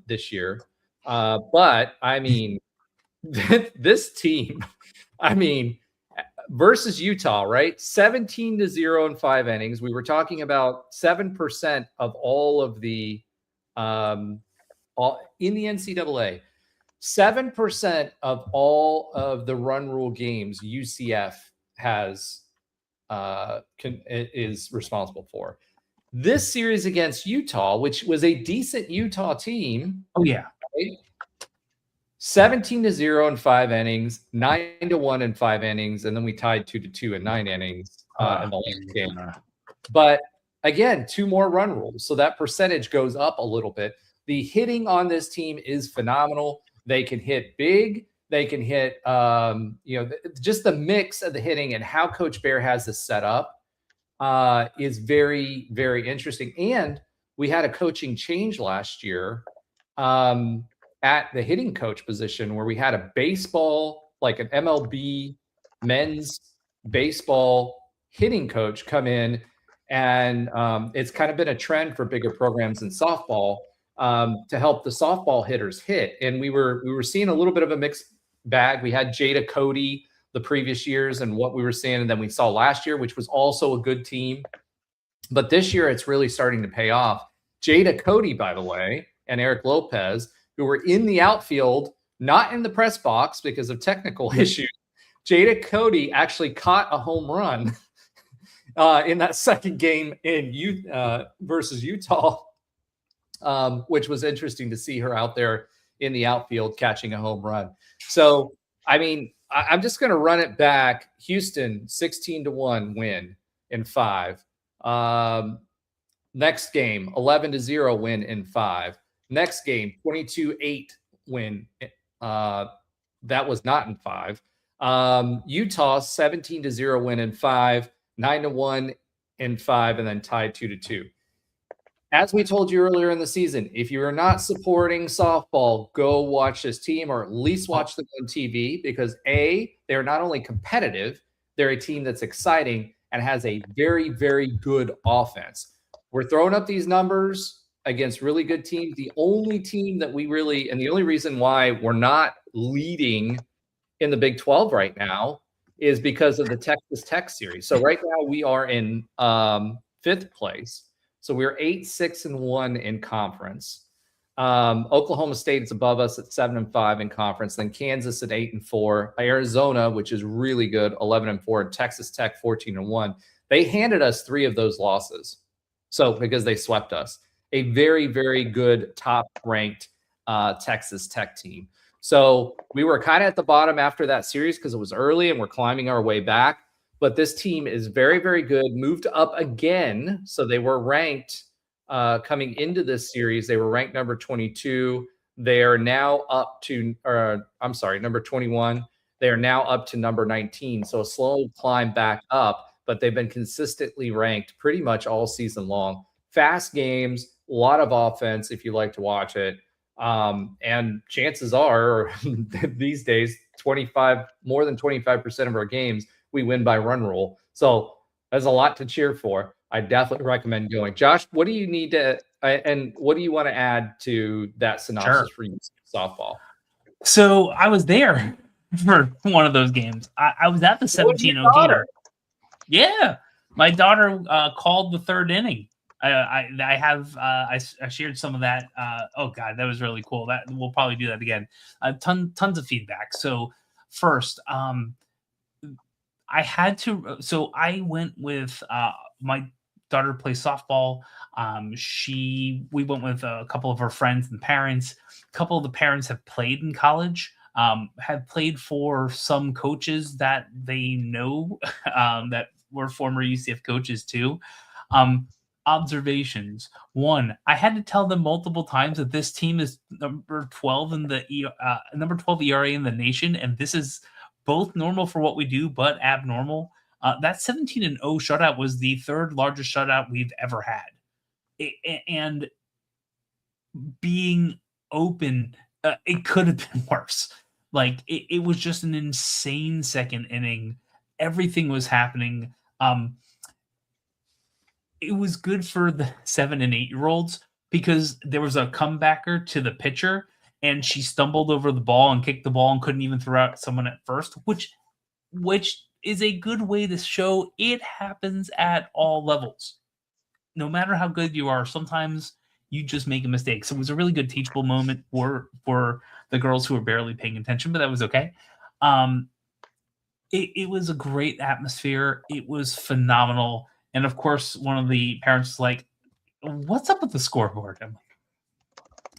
this year. But I mean, this team, I mean, versus Utah, right? 17-0 in 5 innings. We were talking about 7% of all of the in the NCAA. 7% of all of the run rule games UCF has is responsible for. This series against Utah, which was a decent Utah team. Oh yeah. Right? 17-0 in 5 innings, 9-1 in 5 innings, and then we tied 2-2 in 9 innings in the last game. But again, 2 more run rules, so that percentage goes up a little bit. The hitting on this team is phenomenal. They can hit big. They can hit, just the mix of the hitting and how Coach Bear has this set up is very, very interesting. And we had a coaching change last year at the hitting coach position where we had a baseball, like an MLB men's baseball hitting coach come in. And it's kind of been a trend for bigger programs in softball to help the softball hitters hit. And we were seeing a little bit of a mixed bag. We had Jada Cody the previous years and what we were seeing, and then we saw last year, which was also a good team. But this year, it's really starting to pay off. Jada Cody, by the way, and Eric Lopez, who were in the outfield, not in the press box because of technical issues. Jada Cody actually caught a home run in that second game in versus Utah, which was interesting to see her out there in the outfield catching a home run. So, I mean, I'm just going to run it back. Houston, 16-1 win in 5. Next game, 11-0 win in 5. Next game, 22-8 win. That was not in 5. Utah, 17-0 win in 5, 9-1 in 5, and then tied 2-2. As we told you earlier in the season, if you are not supporting softball, go watch this team or at least watch them on TV because A, they're not only competitive, they're a team that's exciting and has a very, very good offense. We're throwing up these numbers against really good teams. The only team that we really, and the only reason why we're not leading in the Big 12 right now is because of the Texas Tech series. So right now we are in 5th place. So we're 8-6-1 in conference. Oklahoma State is above us at 7-5 in conference. Then Kansas at 8-4. Arizona, which is really good, 11-4. And Texas Tech 14-1. They handed us 3 of those losses. So because they swept us, a very, very good top-ranked Texas Tech team. So we were kind of at the bottom after that series because it was early and we're climbing our way back. But this team is very, very good, moved up again. So they were ranked coming into this series. They were ranked number 22. They are now up to, number 21. They are now up to number 19. So a slow climb back up, but they've been consistently ranked pretty much all season long. Fast games, a lot of offense if you like to watch it. And chances are these days, more than 25% of our games, we win by run rule. So there's a lot to cheer for. I definitely recommend going. Josh, what do you need to, and what do you want to add to that synopsis for you softball? So I was there for one of those games. I was at the 17-0 gator. Yeah. My daughter called the 3rd inning. I shared some of that. Oh God, that was really cool. That we'll probably do that again. Tons of feedback. So first, I went with my daughter plays softball. We went with a couple of her friends and parents. A couple of the parents have played in college. have played for some coaches that they know that were former UCF coaches too. Observations. One, I had to tell them multiple times that this team is number 12 in the number 12 ERA in the nation, and this is both normal for what we do, but abnormal. That 17-0 shutout was the third largest shutout we've ever had, and being open, it could have been worse. Like it was just an insane second inning. Everything was happening. It was good for the 7 and 8-year-olds because there was a comebacker to the pitcher and she stumbled over the ball and kicked the ball and couldn't even throw out someone at first, which is a good way to show it happens at all levels. No matter how good you are, sometimes you just make a mistake. So it was a really good teachable moment for the girls who were barely paying attention, but that was okay. It was a great atmosphere. It was phenomenal. And of course, one of the parents was like, "What's up with the scoreboard?" I'm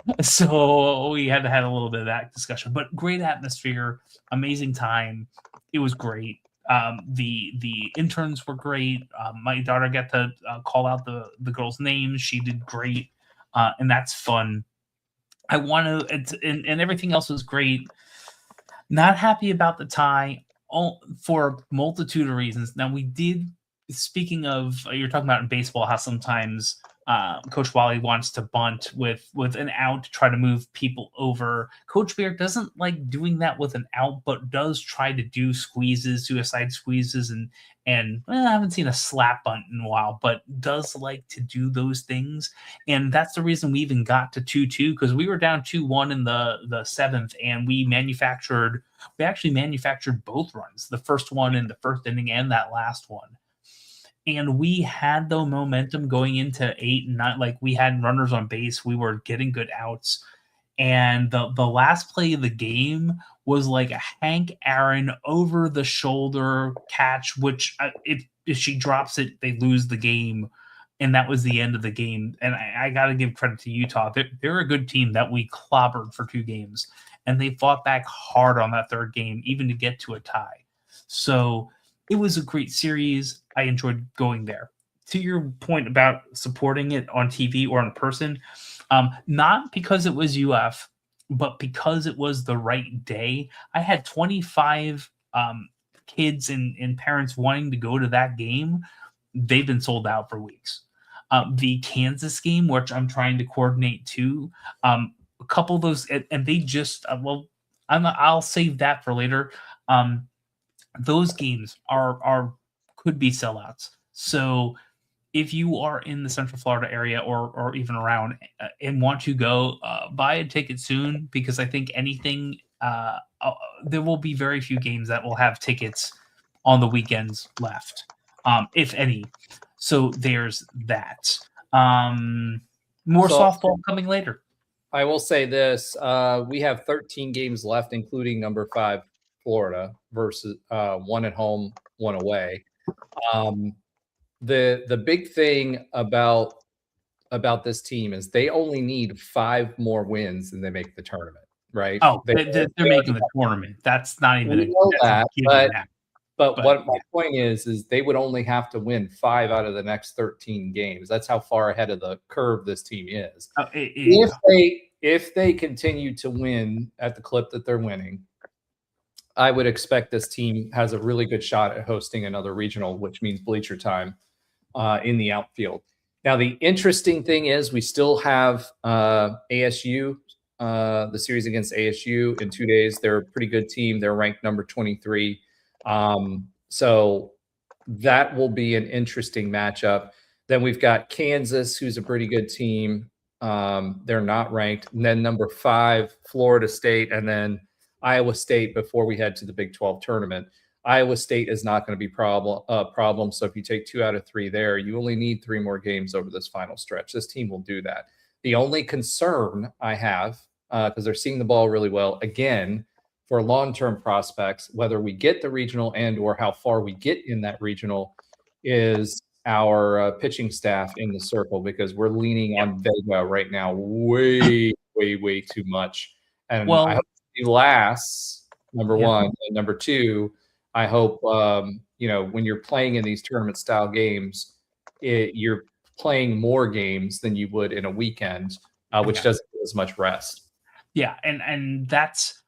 like, so we had to have a little bit of that discussion, but great atmosphere, amazing time. It was great. The interns were great. My daughter got to call out the girls' names. She did great, and that's fun. I want to, and everything else was great. Not happy about the tie for a multitude of reasons. Now we did. Speaking of, you're talking about in baseball how sometimes Coach Wally wants to bunt with an out to try to move people over. Coach Bear doesn't like doing that with an out, but does try to do squeezes, suicide squeezes, and I haven't seen a slap bunt in a while, but does like to do those things. And that's the reason we even got to 2-2, because we were down 2-1 in the seventh, and we actually manufactured both runs, the first one in the first inning and that last one. And we had the momentum going into 8 and 9. Like, we had runners on base. We were getting good outs. And the last play of the game was like a Hank Aaron over-the-shoulder catch, which if she drops it, they lose the game. And that was the end of the game. And I got to give credit to Utah. They're a good team that we clobbered for 2 games. And they fought back hard on that third game, even to get to a tie. So it was a great series. I enjoyed going there. To your point about supporting it on TV or in person, not because it was UF, but because it was the right day. I had 25 kids and parents wanting to go to that game. They've been sold out for weeks. The Kansas game, which I'm trying to coordinate too, a couple of those, and they just, I'll save that for later. Those games could be sellouts. So if you are in the Central Florida area or even around and want to go, buy a ticket soon, because I think there will be very few games that will have tickets on the weekends left, if any. So there's that. More softball coming later. I will say this. We have 13 games left, including number 5, Florida, versus 1 at home, 1 away. The big thing about this team is they only need 5 more wins and they make the tournament, right? Oh, they're making the tournament. That's not even but what my point is they would only have to win 5 out of the next 13 games. That's how far ahead of the curve this team is. If they continue to win at the clip that they're winning, I would expect this team has a really good shot at hosting another regional, which means bleacher time in the outfield. Now, the interesting thing is we still have ASU, the series against ASU in 2 days. They're a pretty good team. They're ranked number 23. So that will be an interesting matchup. Then we've got Kansas, who's a pretty good team. They're not ranked. And then number 5, Florida State, and then Iowa State before we head to the Big 12 tournament. Iowa State is not going to be problem. So if you take 2 out of 3 there, you only need 3 more games over this final stretch. This team will do that. The only concern I have, because they're seeing the ball really well, again, for long-term prospects, whether we get the regional and or how far we get in that regional, is our pitching staff in the circle, because we're leaning on Vega right now way too much. And I hope he lasts, number Yeah. one. And number two, I hope, when you're playing in these tournament style games, you're playing more games than you would in a weekend, which doesn't give as much rest. Yeah, and that's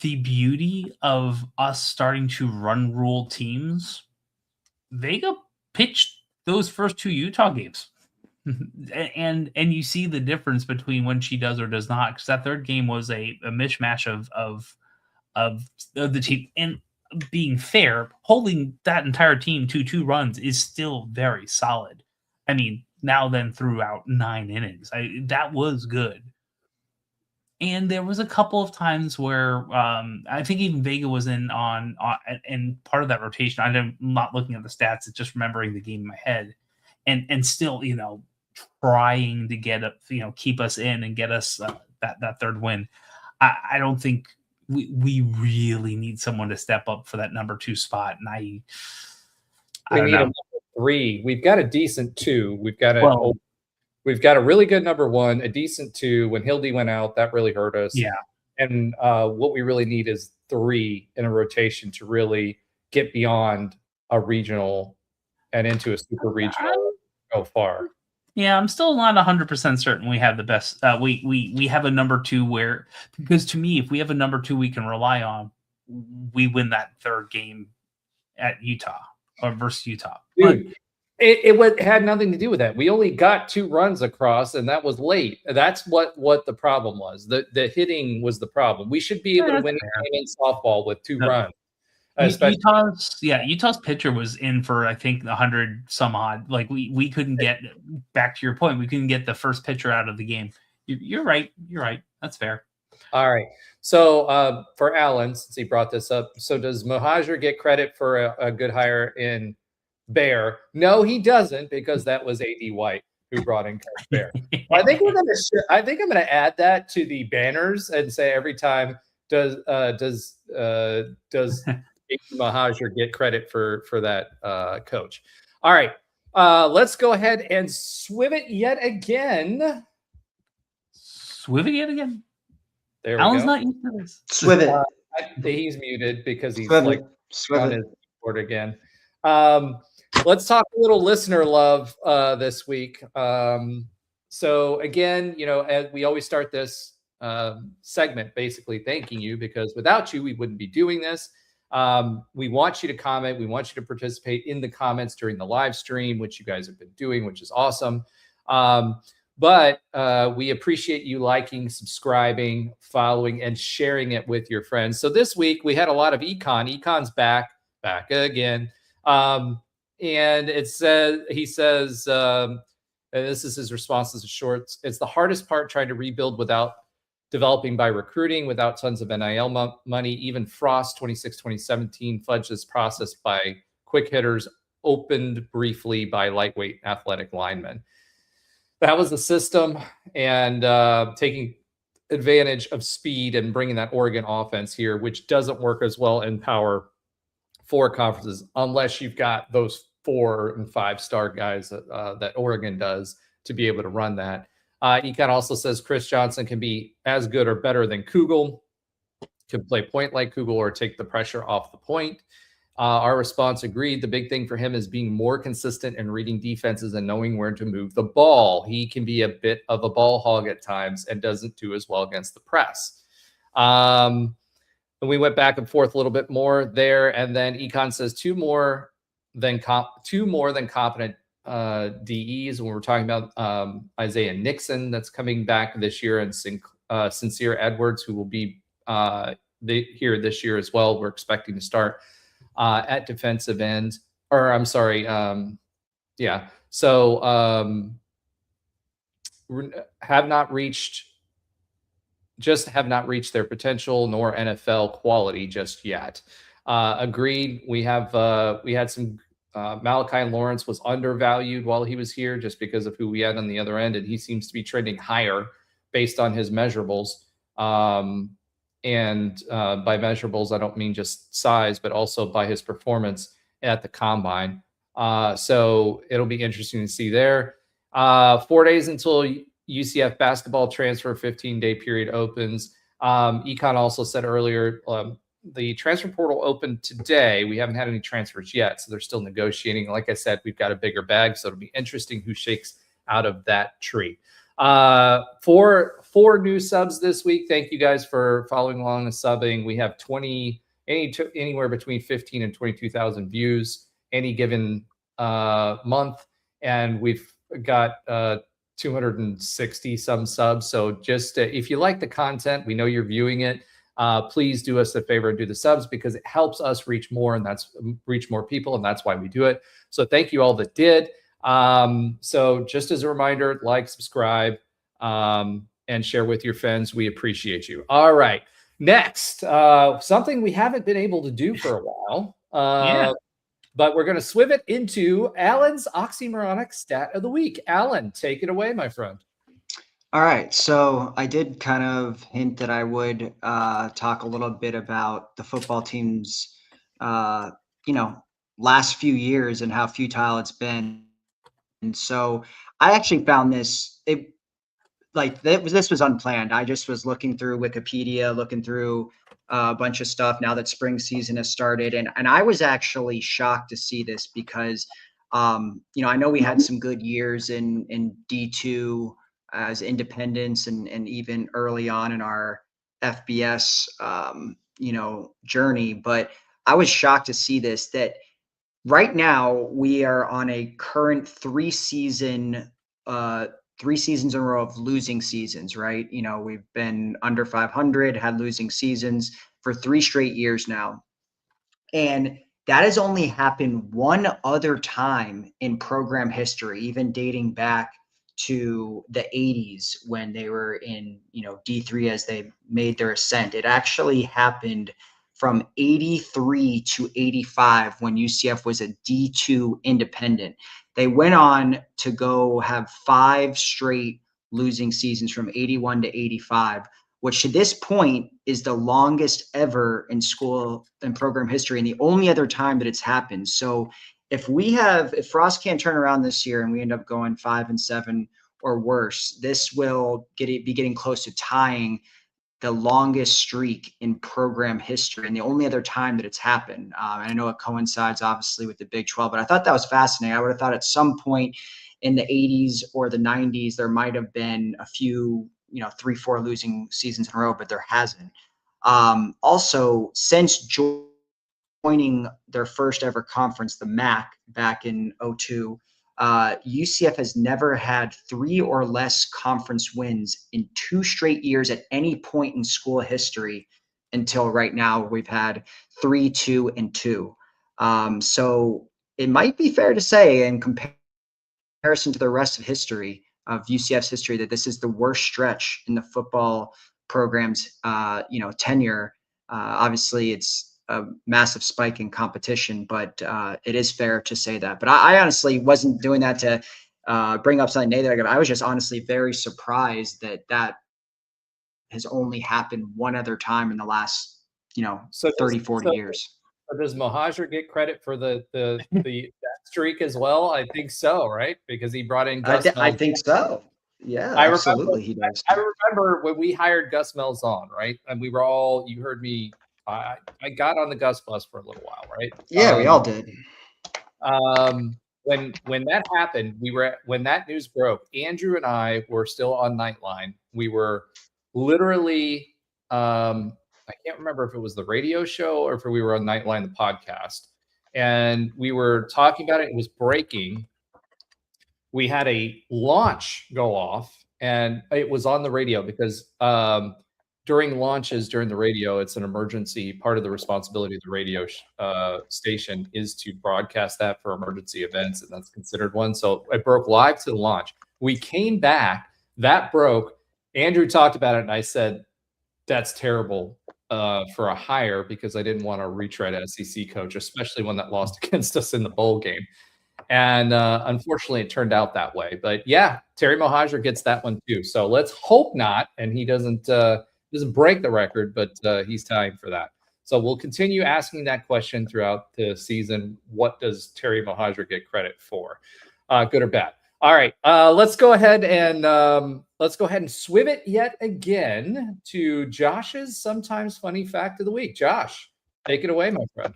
the beauty of us starting to run rule teams. Vega pitched those first 2 Utah games. and you see the difference between when she does or does not, because that third game was a mishmash of the team. And being fair, holding that entire team to 2 runs is still very solid. I mean, now then throughout 9 innings, that was good. And there was a couple of times where I think even Vega was in on and part of that rotation. I'm not looking at the stats; it's just remembering the game in my head, and still, trying to get up, keep us in and get us that third win. I don't think we really need someone to step up for that number 2 spot, and I We don't need know. a number 3. We've got a decent 2. We've got a really good number 1, a decent 2. When Hildy went out, that really hurt us. Yeah. And what we really need is 3 in a rotation to really get beyond a regional and into a super regional. Go far. Yeah, I'm still not 100% certain we have the best. We have a number 2 because to me, if we have a number 2 we can rely on, we win that third game at Utah or versus Utah. Dude, it had nothing to do with that. We only got 2 runs across, and that was late. That's what the problem was. The hitting was the problem. We should be able to win a game in softball with 2 runs. Utah's pitcher was in for, I think, 100 some odd. Like we couldn't get, back to your point, we couldn't get the first pitcher out of the game. You're right. That's fair. All right. So for Alan, since he brought this up, so does Mohajer get credit for a good hire in Bear? No, he doesn't, because that was A.D. White who brought in Coach Bear. I think I'm gonna add that to the banners and say every time does Mohajer get credit for that coach. All right. Let's go ahead and swim it yet again. There we Alan's go. not used to this. Swivet. He's muted because he's Swivet. on his board again. Let's talk a little listener love this week. So again, as we always start this segment basically thanking you, because without you, we wouldn't be doing this. We want you to comment. We want you to participate in the comments during the live stream, which you guys have been doing, which is awesome. But we appreciate you liking, subscribing, following, and sharing it with your friends. So this week we had a lot of Econ. Econ's back again. And he says, and this is his response to the shorts: it's the hardest part, trying to rebuild without developing by recruiting, without tons of NIL money. Even Frost 2017 fudged this process by quick hitters, opened briefly by lightweight athletic linemen. That was the system, and taking advantage of speed and bringing that Oregon offense here, which doesn't work as well in Power 4 conferences unless you've got those 4 and 5 star guys that Oregon does to be able to run that. Econ also says Chris Johnson can be as good or better than Kugel, can play point like Kugel or take the pressure off the point. Our response agreed. The big thing for him is being more consistent and reading defenses and knowing where to move the ball. He can be a bit of a ball hog at times and doesn't do as well against the press. And we went back and forth a little bit more there. And then Econ says two more than competent DEs. When we're talking about Isaiah Nixon, that's coming back this year, and Sincere Edwards, who will be here this year as well. We're expecting to start at defensive end, or I'm sorry. So have not reached their potential nor NFL quality just yet. Agreed. We had some Malachi Lawrence was undervalued while he was here just because of who we had on the other end, and he seems to be trending higher based on his measurables. And by measurables, I don't mean just size, but also by his performance at the combine. So it'll be interesting to see there. 4 days until UCF basketball transfer 15-day period opens. Econ also said earlier, the transfer portal opened today. We haven't had any transfers yet, so they're still negotiating. Like I said, we've got a bigger bag, so it'll be interesting who shakes out of that tree. Four new subs this week. Thank you guys for following along and subbing. We have anywhere between 15 and 22,000 views any given month, and we've got 260 some subs. So just if you like the content, we know you're viewing it. Please do us a favor and do the subs, because it helps us reach more, and that's reach more people, and that's why we do it. So thank you all that did. So just as a reminder, like, subscribe, and share with your friends. We appreciate you. All right. Next, something we haven't been able to do for a while. But we're going to swim it into Alan's oxymoronic stat of the week. Alan, take it away, my friend. All right. So I did kind of hint that I would talk a little bit about the football team's, last few years and how futile it's been. And so I actually found this, this was unplanned. I just was looking through Wikipedia, looking through a bunch of stuff now that spring season has started. And I was actually shocked to see this because, I know we had some good years in D2 as independents and even early on in our FBS, journey. But I was shocked to see that right now we are on a current 3 seasons in a row of losing seasons, right? We've been under 500, had losing seasons for 3 straight years now. And that has only happened one other time in program history, even dating back to the 80s when they were in, D3 as they made their ascent. It actually happened from 83 to 85 when UCF was a D2 independent. They went on to go have 5 straight losing seasons from 81 to 85, which to this point is the longest ever in school and program history, and the only other time that it's happened. So if Frost can't turn around this year and we end up going 5-7 or worse, this will be getting close to tying the longest streak in program history, and the only other time that it's happened. And I know it coincides obviously with the Big 12, but I thought that was fascinating. I would have thought at some point in the 80s or the 90s, there might have been a few, 3-4 losing seasons in a row, but there hasn't. Also, since joining their first ever conference, the MAC, back in 2002, UCF has never had 3 or less conference wins in 2 straight years at any point in school history until right now. We've had 3, 2, and 2. So it might be fair to say, in comparison to the rest of history of UCF's history, that this is the worst stretch in the football program's, tenure. Obviously, it's a massive spike in competition, but it is fair to say that. But I honestly wasn't doing that to bring up something negative. I was just honestly very surprised that has only happened one other time in the last, 30, 40 years. So does Mohajer get credit for the that streak as well? I think so, right? Because he brought in Gus. I think so. Yeah, absolutely, he does. I remember when we hired Gus Malzahn, right? And we were all, you heard me, I got on the Gus bus for a little while, right? Yeah, we all did. When that happened, when that news broke, Andrew and I were still on Nightline. We were literally, I can't remember if it was the radio show or if we were on Nightline, the podcast, and we were talking about it. It was breaking. We had a launch go off, and it was on the radio because during launches during the radio, it's an emergency. Part of the responsibility of the radio station is to broadcast that for emergency events, and that's considered one. So it broke live to the launch. We came back, that broke. Andrew talked about it, and I said, that's terrible for a hire, because I didn't want to retread SEC coach, especially one that lost against us in the bowl game. And unfortunately, it turned out that way. But yeah, Terry Mohajer gets that one too. So let's hope not, and he doesn't break the record, but he's tying for that. So we'll continue asking that question throughout the season. What does Terry Mohajer get credit for, good or bad? All right, let's go ahead and swiv it yet again to Josh's sometimes funny fact of the week. Josh, take it away, my friend.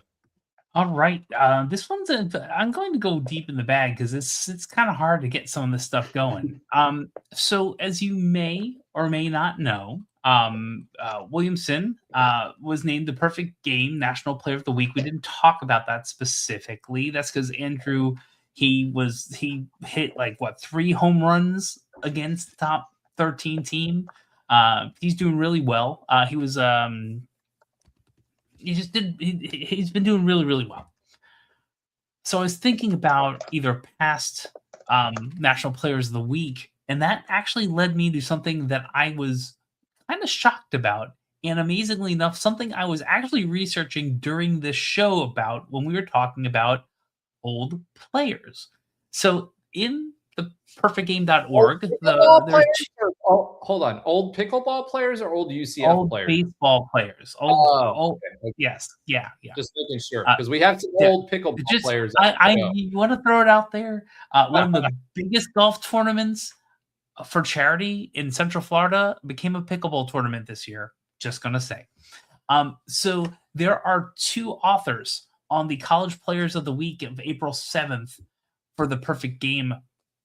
All right, this one's I'm going to go deep in the bag because it's kind of hard to get some of this stuff going. So as you may or may not know, Williamson was named the Perfect Game National Player of the Week. We didn't talk about that specifically. That's because Andrew he hit like 3 home runs against the top 13 team. He's doing really well. He's been doing really, really well. So I was thinking about either past National Players of the Week, and that actually led me to something that I was kind of shocked about. And amazingly enough, something I was actually researching during this show about when we were talking about old players. So in the perfectgame.org, hold on, old pickleball players or old UCF old players? Baseball players. Okay. Yes, yeah. Just making sure because we have some old pickleball players. You want to throw it out there. One of the biggest golf tournaments for charity in Central Florida became a pickleball tournament this year. Just gonna say. So there are 2 authors on the College Players of the Week of April 7th for the Perfect Game.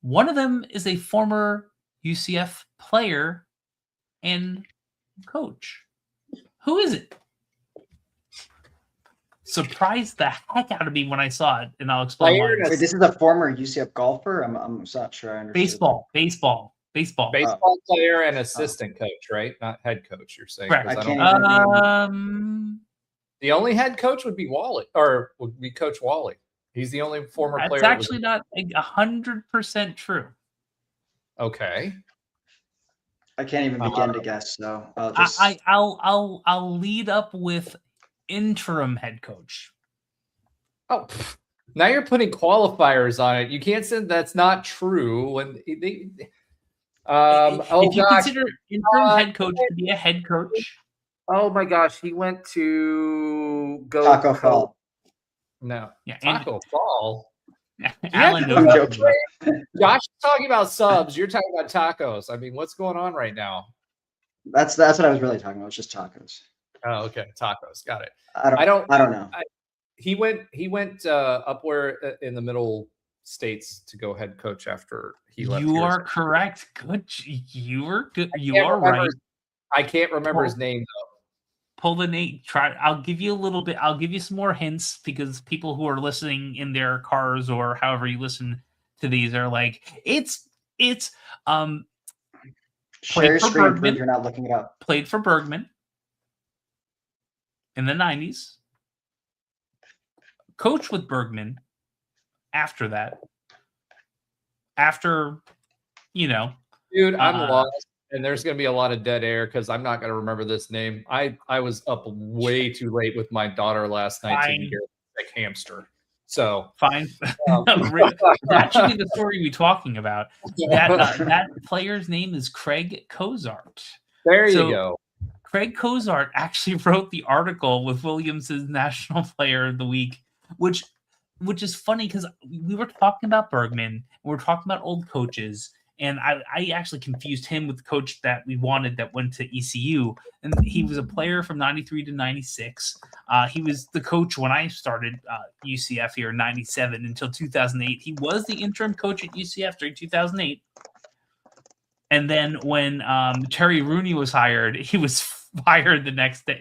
One of them is a former UCF player and coach. Who is it? Surprised the heck out of me when I saw it, and I'll explain why. Wait, this is a former UCF golfer? I'm not sure I understand. Baseball Player and assistant coach, right? Not head coach, you're saying. Correct. The only head coach would be Wally, or would be Coach Wally. He's the only former player. That's actually not 100% true. Okay. I can't even begin to guess, so I'll just. I'll lead up with interim head coach. Oh, now you're putting qualifiers on it. You can't say that's not true when they. If you consider interim head coach to be a head coach. Oh my gosh, he went to go Taco Fall. No, yeah, Taco Fall. Alan I'm joking. Josh is talking about subs. You're talking about tacos. I mean, what's going on right now? That's what I was really talking about. It's just tacos. Oh, okay, tacos. Got it. I don't know. He went up where in the middle states to go head coach after he left. You are correct. Good. You are good. You are right. right. I can't remember his name though. Pull the name. Try. I'll give you a little bit. I'll give you some more hints because people who are listening in their cars or however you listen to these are like, it's Share your screen, prove you're not looking it up. Played for Bergman in the 90s. Coached with Bergman after that. Dude, I'm lost. And there's going to be a lot of dead air because I'm not going to remember this name. I was up way too late with my daughter last night to hear like hamster. So fine. That should be the story we're talking about. That player's name is Craig Cozart. There you go. Craig Cozart actually wrote the article with Williamson's National Player of the Week, which is funny because we were talking about Bergman, and we were talking about old coaches. And I actually confused him with the coach that we wanted that went to ECU. And he was a player from 93 to 96. He was the coach when I started UCF here in 97 until 2008. He was the interim coach at UCF during 2008. And then when Terry Rooney was hired, he was fired the next day.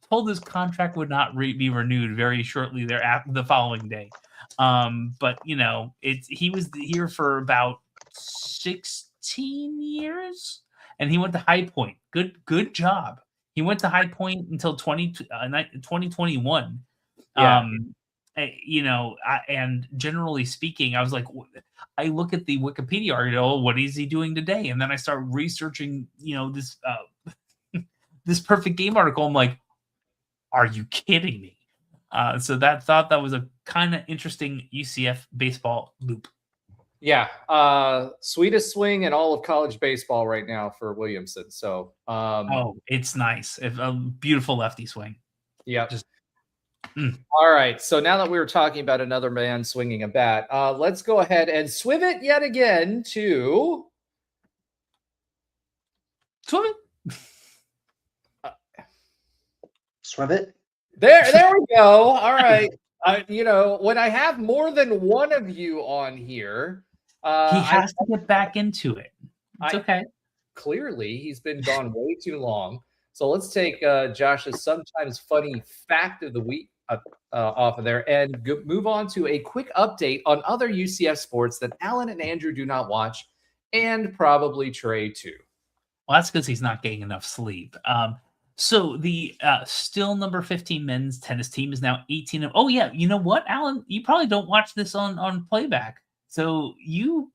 Told his contract would not be renewed very shortly thereafter, the following day. But, he was here for about 16 years and he went to High Point. Good job. He went to High Point until 2021. Yeah. And generally speaking, I was like, I look at the Wikipedia article, what is he doing today? And then I start researching, this this Perfect Game article. I'm like, are you kidding me? So that was a kind of interesting UCF baseball loop. Yeah, sweetest swing in all of college baseball right now for Williamson. So, it's nice. A beautiful lefty swing. Yeah, just All right. So now that we were talking about another man swinging a bat, let's go ahead and swim it yet again to Swim it. Swim it. there we go. All right. When I have more than one of you on here, He has to get back into it. It's okay. Clearly, he's been gone way too long. So let's take Josh's sometimes funny fact of the week off of there and move on to a quick update on other UCF sports that Alan and Andrew do not watch, and probably Trey too. Well, that's because he's not getting enough sleep. So the still number 15 men's tennis team is now 18. Oh yeah, you know what, Alan? You probably don't watch this on playback. So you're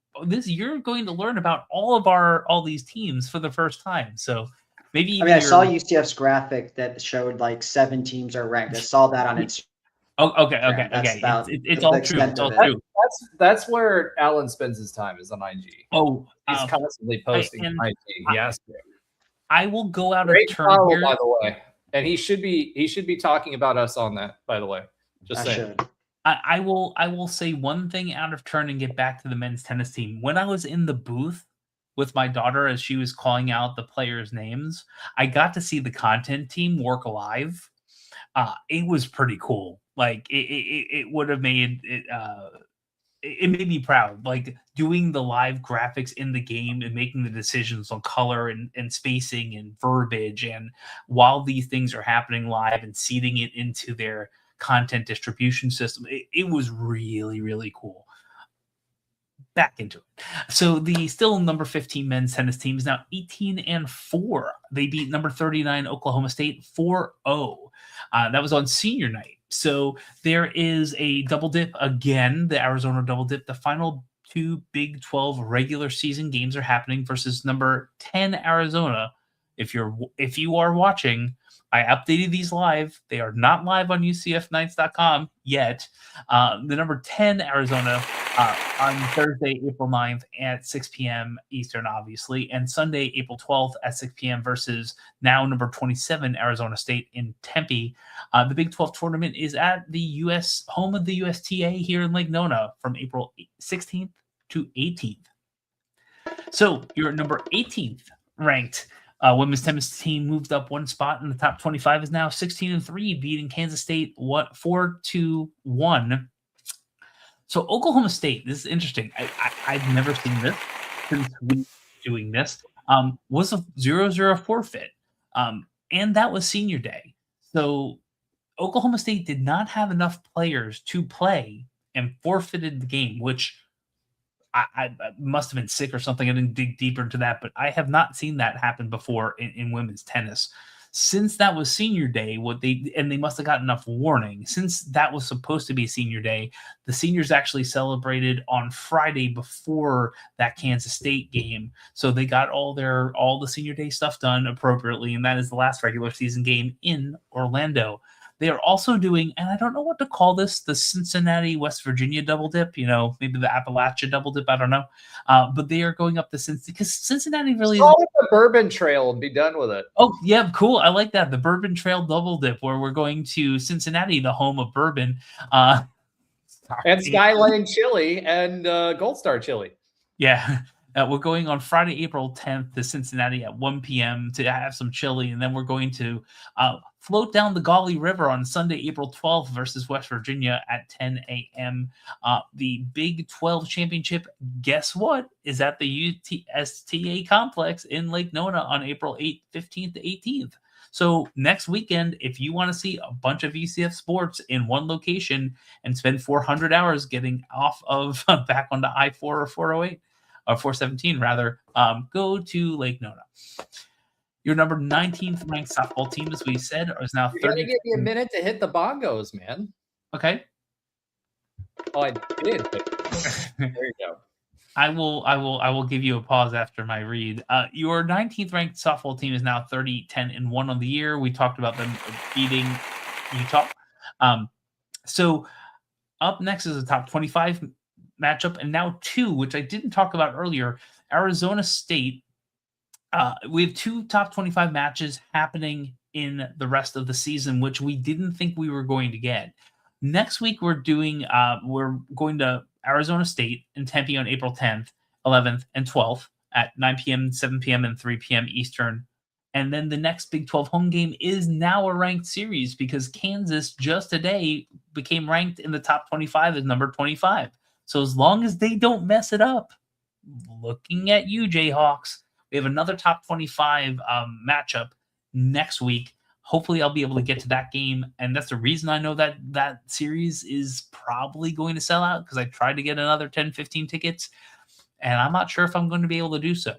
going to learn about all these teams for the first time. So maybe I saw UCF's graphic that showed like 7 teams are ranked. I saw that on Instagram. Oh, okay. It's all true. It's all true. That's where Alan spends his time, is on IG. Oh, he's constantly posting on IG. Yes, I will go out Great of turn follow, here, by the way, and he should be talking about us on that. By the way, just saying. I will say one thing out of turn and get back to the men's tennis team. When I was in the booth with my daughter as she was calling out the players' names, I got to see the content team work live. It was pretty cool. Like it would have made it. It made me proud. Like doing the live graphics in the game and making the decisions on color and spacing and verbiage, and while these things are happening live and seeding it into their content distribution system, it was really, really cool. Back into it. So the still number 15 men's tennis team is now 18-4. They beat number 39 Oklahoma State 4-0. That was on senior night. So there is a double dip again, the Arizona double dip. The final 2 Big 12 regular season games are happening versus number 10 Arizona. If you are watching, I updated these live. They are not live on UCFnights.com yet. The number 10 Arizona on Thursday, April 9th at 6 p.m. Eastern, obviously, and Sunday, April 12th at 6 p.m. versus now number 27 Arizona State in Tempe. The Big 12 tournament is at the home of the USTA here in Lake Nona from April 16th to 18th. So your number 18th ranked women's tennis team moved up one spot in the top 25, is now 16-3, beating Kansas State 4-1. So Oklahoma State, this is interesting. I've never seen this since we doing this. Was a 0-0 forfeit, and that was senior day. So Oklahoma State did not have enough players to play and forfeited the game, which I must have been sick or something. I didn't dig deeper into that, but I have not seen that happen before in women's tennis. Since that was senior day, they must have got enough warning. Since that was supposed to be senior day, the seniors actually celebrated on Friday before that Kansas State game. So they got all the senior day stuff done appropriately, and that is the last regular season game in Orlando. They are also doing, and I don't know what to call this, the Cincinnati, West Virginia double dip, maybe the Appalachia double dip, I don't know. But they are going up to Cincinnati, because Cincinnati really call it the Bourbon Trail and be done with it. Oh, yeah, cool. I like that. The Bourbon Trail double dip, where we're going to Cincinnati, the home of bourbon. And Skyline Chili and Gold Star Chili. Yeah. We're going on Friday, April 10th to Cincinnati at 1 p.m. to have some chili, and then we're going to float down the Gauley River on Sunday, April 12th versus West Virginia at 10 a.m. The Big 12 Championship, guess what, is at the USTA Complex in Lake Nona on April 15th to 18th. So next weekend, if you want to see a bunch of UCF sports in one location and spend 400 hours getting off of back onto I-4 or 408, or 417 rather, go to Lake Nona. Your number 19th ranked softball team, as we said, is now 30. You're gonna give me a minute to hit the bongos, man. Okay. Oh, I did. There you go. I will give you a pause after my read. Your 19th ranked softball team is now 30-10-1 on the year. We talked about them beating Utah. So up next is a top 25 matchup, and now 2, which I didn't talk about earlier. Arizona State. We have 2 top 25 matches happening in the rest of the season, which we didn't think we were going to get. Next week, we're going to Arizona State in Tempe on April 10th, 11th, and 12th at 9 p.m., 7 p.m., and 3 p.m. Eastern. And then the next Big 12 home game is now a ranked series because Kansas just today became ranked in the top 25 as number 25. So as long as they don't mess it up, looking at you, Jayhawks, we have another top 25 matchup next week. Hopefully I'll be able to get to that game. And that's the reason I know that that series is probably going to sell out, because I tried to get another 10, 15 tickets, and I'm not sure if I'm going to be able to do so.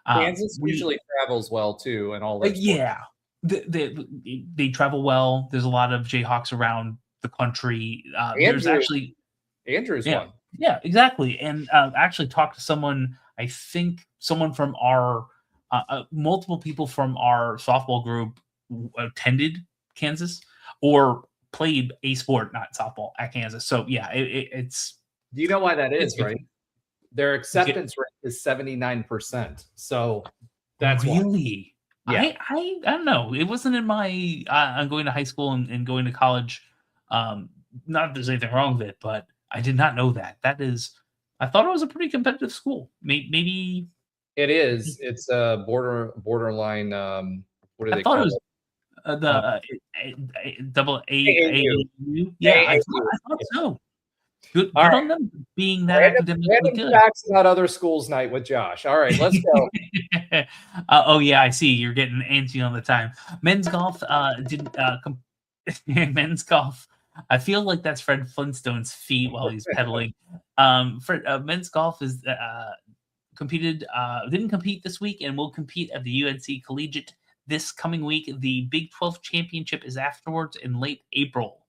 Kansas usually travels well too, and all that. Yeah, they travel well. There's a lot of Jayhawks around the country. There's actually Andrew's one. Yeah, exactly. And actually talked to someone. I think someone from our multiple people from our softball group attended Kansas or played a sport, not softball, at Kansas. So yeah, it's. Do you know why that is? Right. Their acceptance rate is 79%. So that's really, yeah. I don't know. It wasn't in my I'm going to high school and going to college. Not that there's anything wrong with it, but I did not know that. That is, I thought it was a pretty competitive school. Maybe it is. It's a borderline. What do they call it? Double AAU. Yeah, I thought so. Good on them being that academically good. Facts about other schools night with Josh. All right, let's go. Oh yeah, I see. You're getting antsy on the time. Men's golf didn't. Men's golf. I feel like that's Fred Flintstone's feet while he's pedaling. Men's golf is didn't compete this week and will compete at the UNC Collegiate this coming week. The Big 12 championship is afterwards in late April.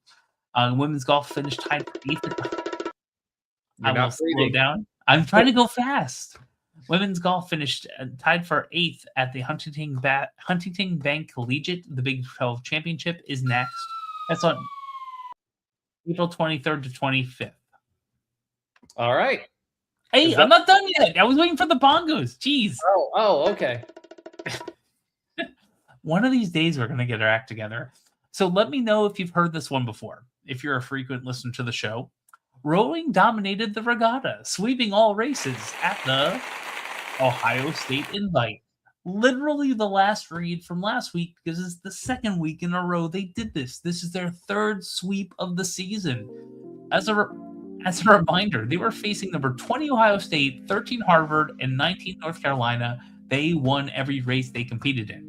Women's golf finished tied for 8th. I will slow down. I'm trying to go fast. Women's golf finished tied for 8th at the Huntington Bank Collegiate. The Big 12 championship is next. That's on April 23rd to 25th. All right. Hey, I'm not done yet. I was waiting for the bongos. Jeez. Oh, okay. One of these days we're going to get our act together. So let me know if you've heard this one before. If you're a frequent listener to the show, rowing dominated the regatta, sweeping all races at the Ohio State Invite. Literally the last read from last week, because it's the second week in a row they did this. This is their third sweep of the season. As a reminder, they were facing number 20 Ohio State, 13 Harvard, and 19 North Carolina. They won every race they competed in.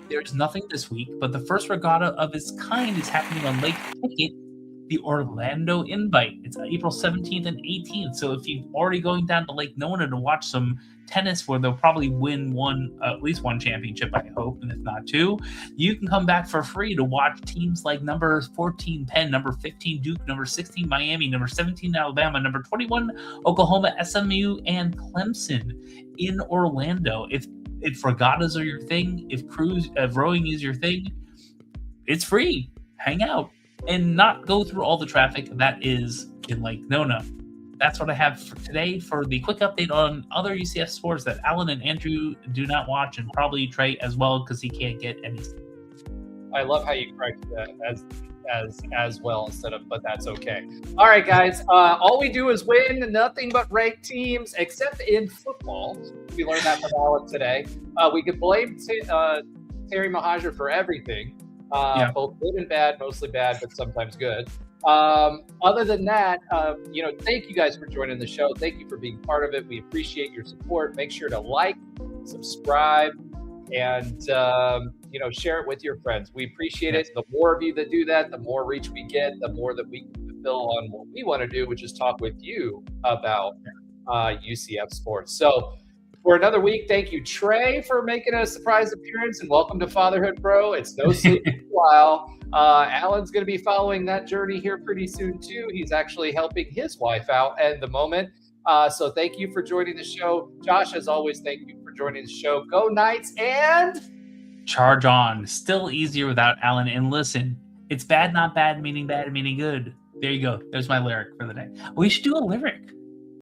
There's nothing this week, but the first regatta of its kind is happening on Lake Pickett, the Orlando Invite. It's April 17th and 18th. So if you're already going down to Lake Nona to watch some tennis, where they'll probably win at least one championship, I hope, and if not two, you can come back for free to watch teams like number 14 Penn, number 15 Duke, number 16 Miami, number 17 Alabama, number 21 Oklahoma, SMU, and Clemson in Orlando. If regattas are your thing, if rowing is your thing, it's free. Hang out and not go through all the traffic that is in Lake Nona. That's what I have for today for the quick update on other UCF sports that Alan and Andrew do not watch, and probably Trey as well, because he can't get any. I love how you corrected that as well instead of, but that's okay. All right, guys. All we do is win. Nothing but ranked teams, except in football. We learned that from Alan today. We could blame Terry Mahajer for everything. Both good and bad, mostly bad, but sometimes good. Other than that, thank you guys for joining the show. Thank you for being part of it. We appreciate your support. Make sure to like, subscribe, and share it with your friends. We appreciate it. The more of you that do that, the more reach we get, the more that we can fulfill on what we want to do, which is talk with you about UCF sports. So for another week, thank you, Trey, for making a surprise appearance, and welcome to Fatherhood, bro. It's no sleep in a while. Alan's going to be following that journey here pretty soon, too. He's actually helping his wife out at the moment. So thank you for joining the show. Josh, as always, thank you for joining the show. Go Knights and charge on. Still easier without Alan. And listen, it's bad, not bad, meaning good. There you go. There's my lyric for the day. We should do a lyric.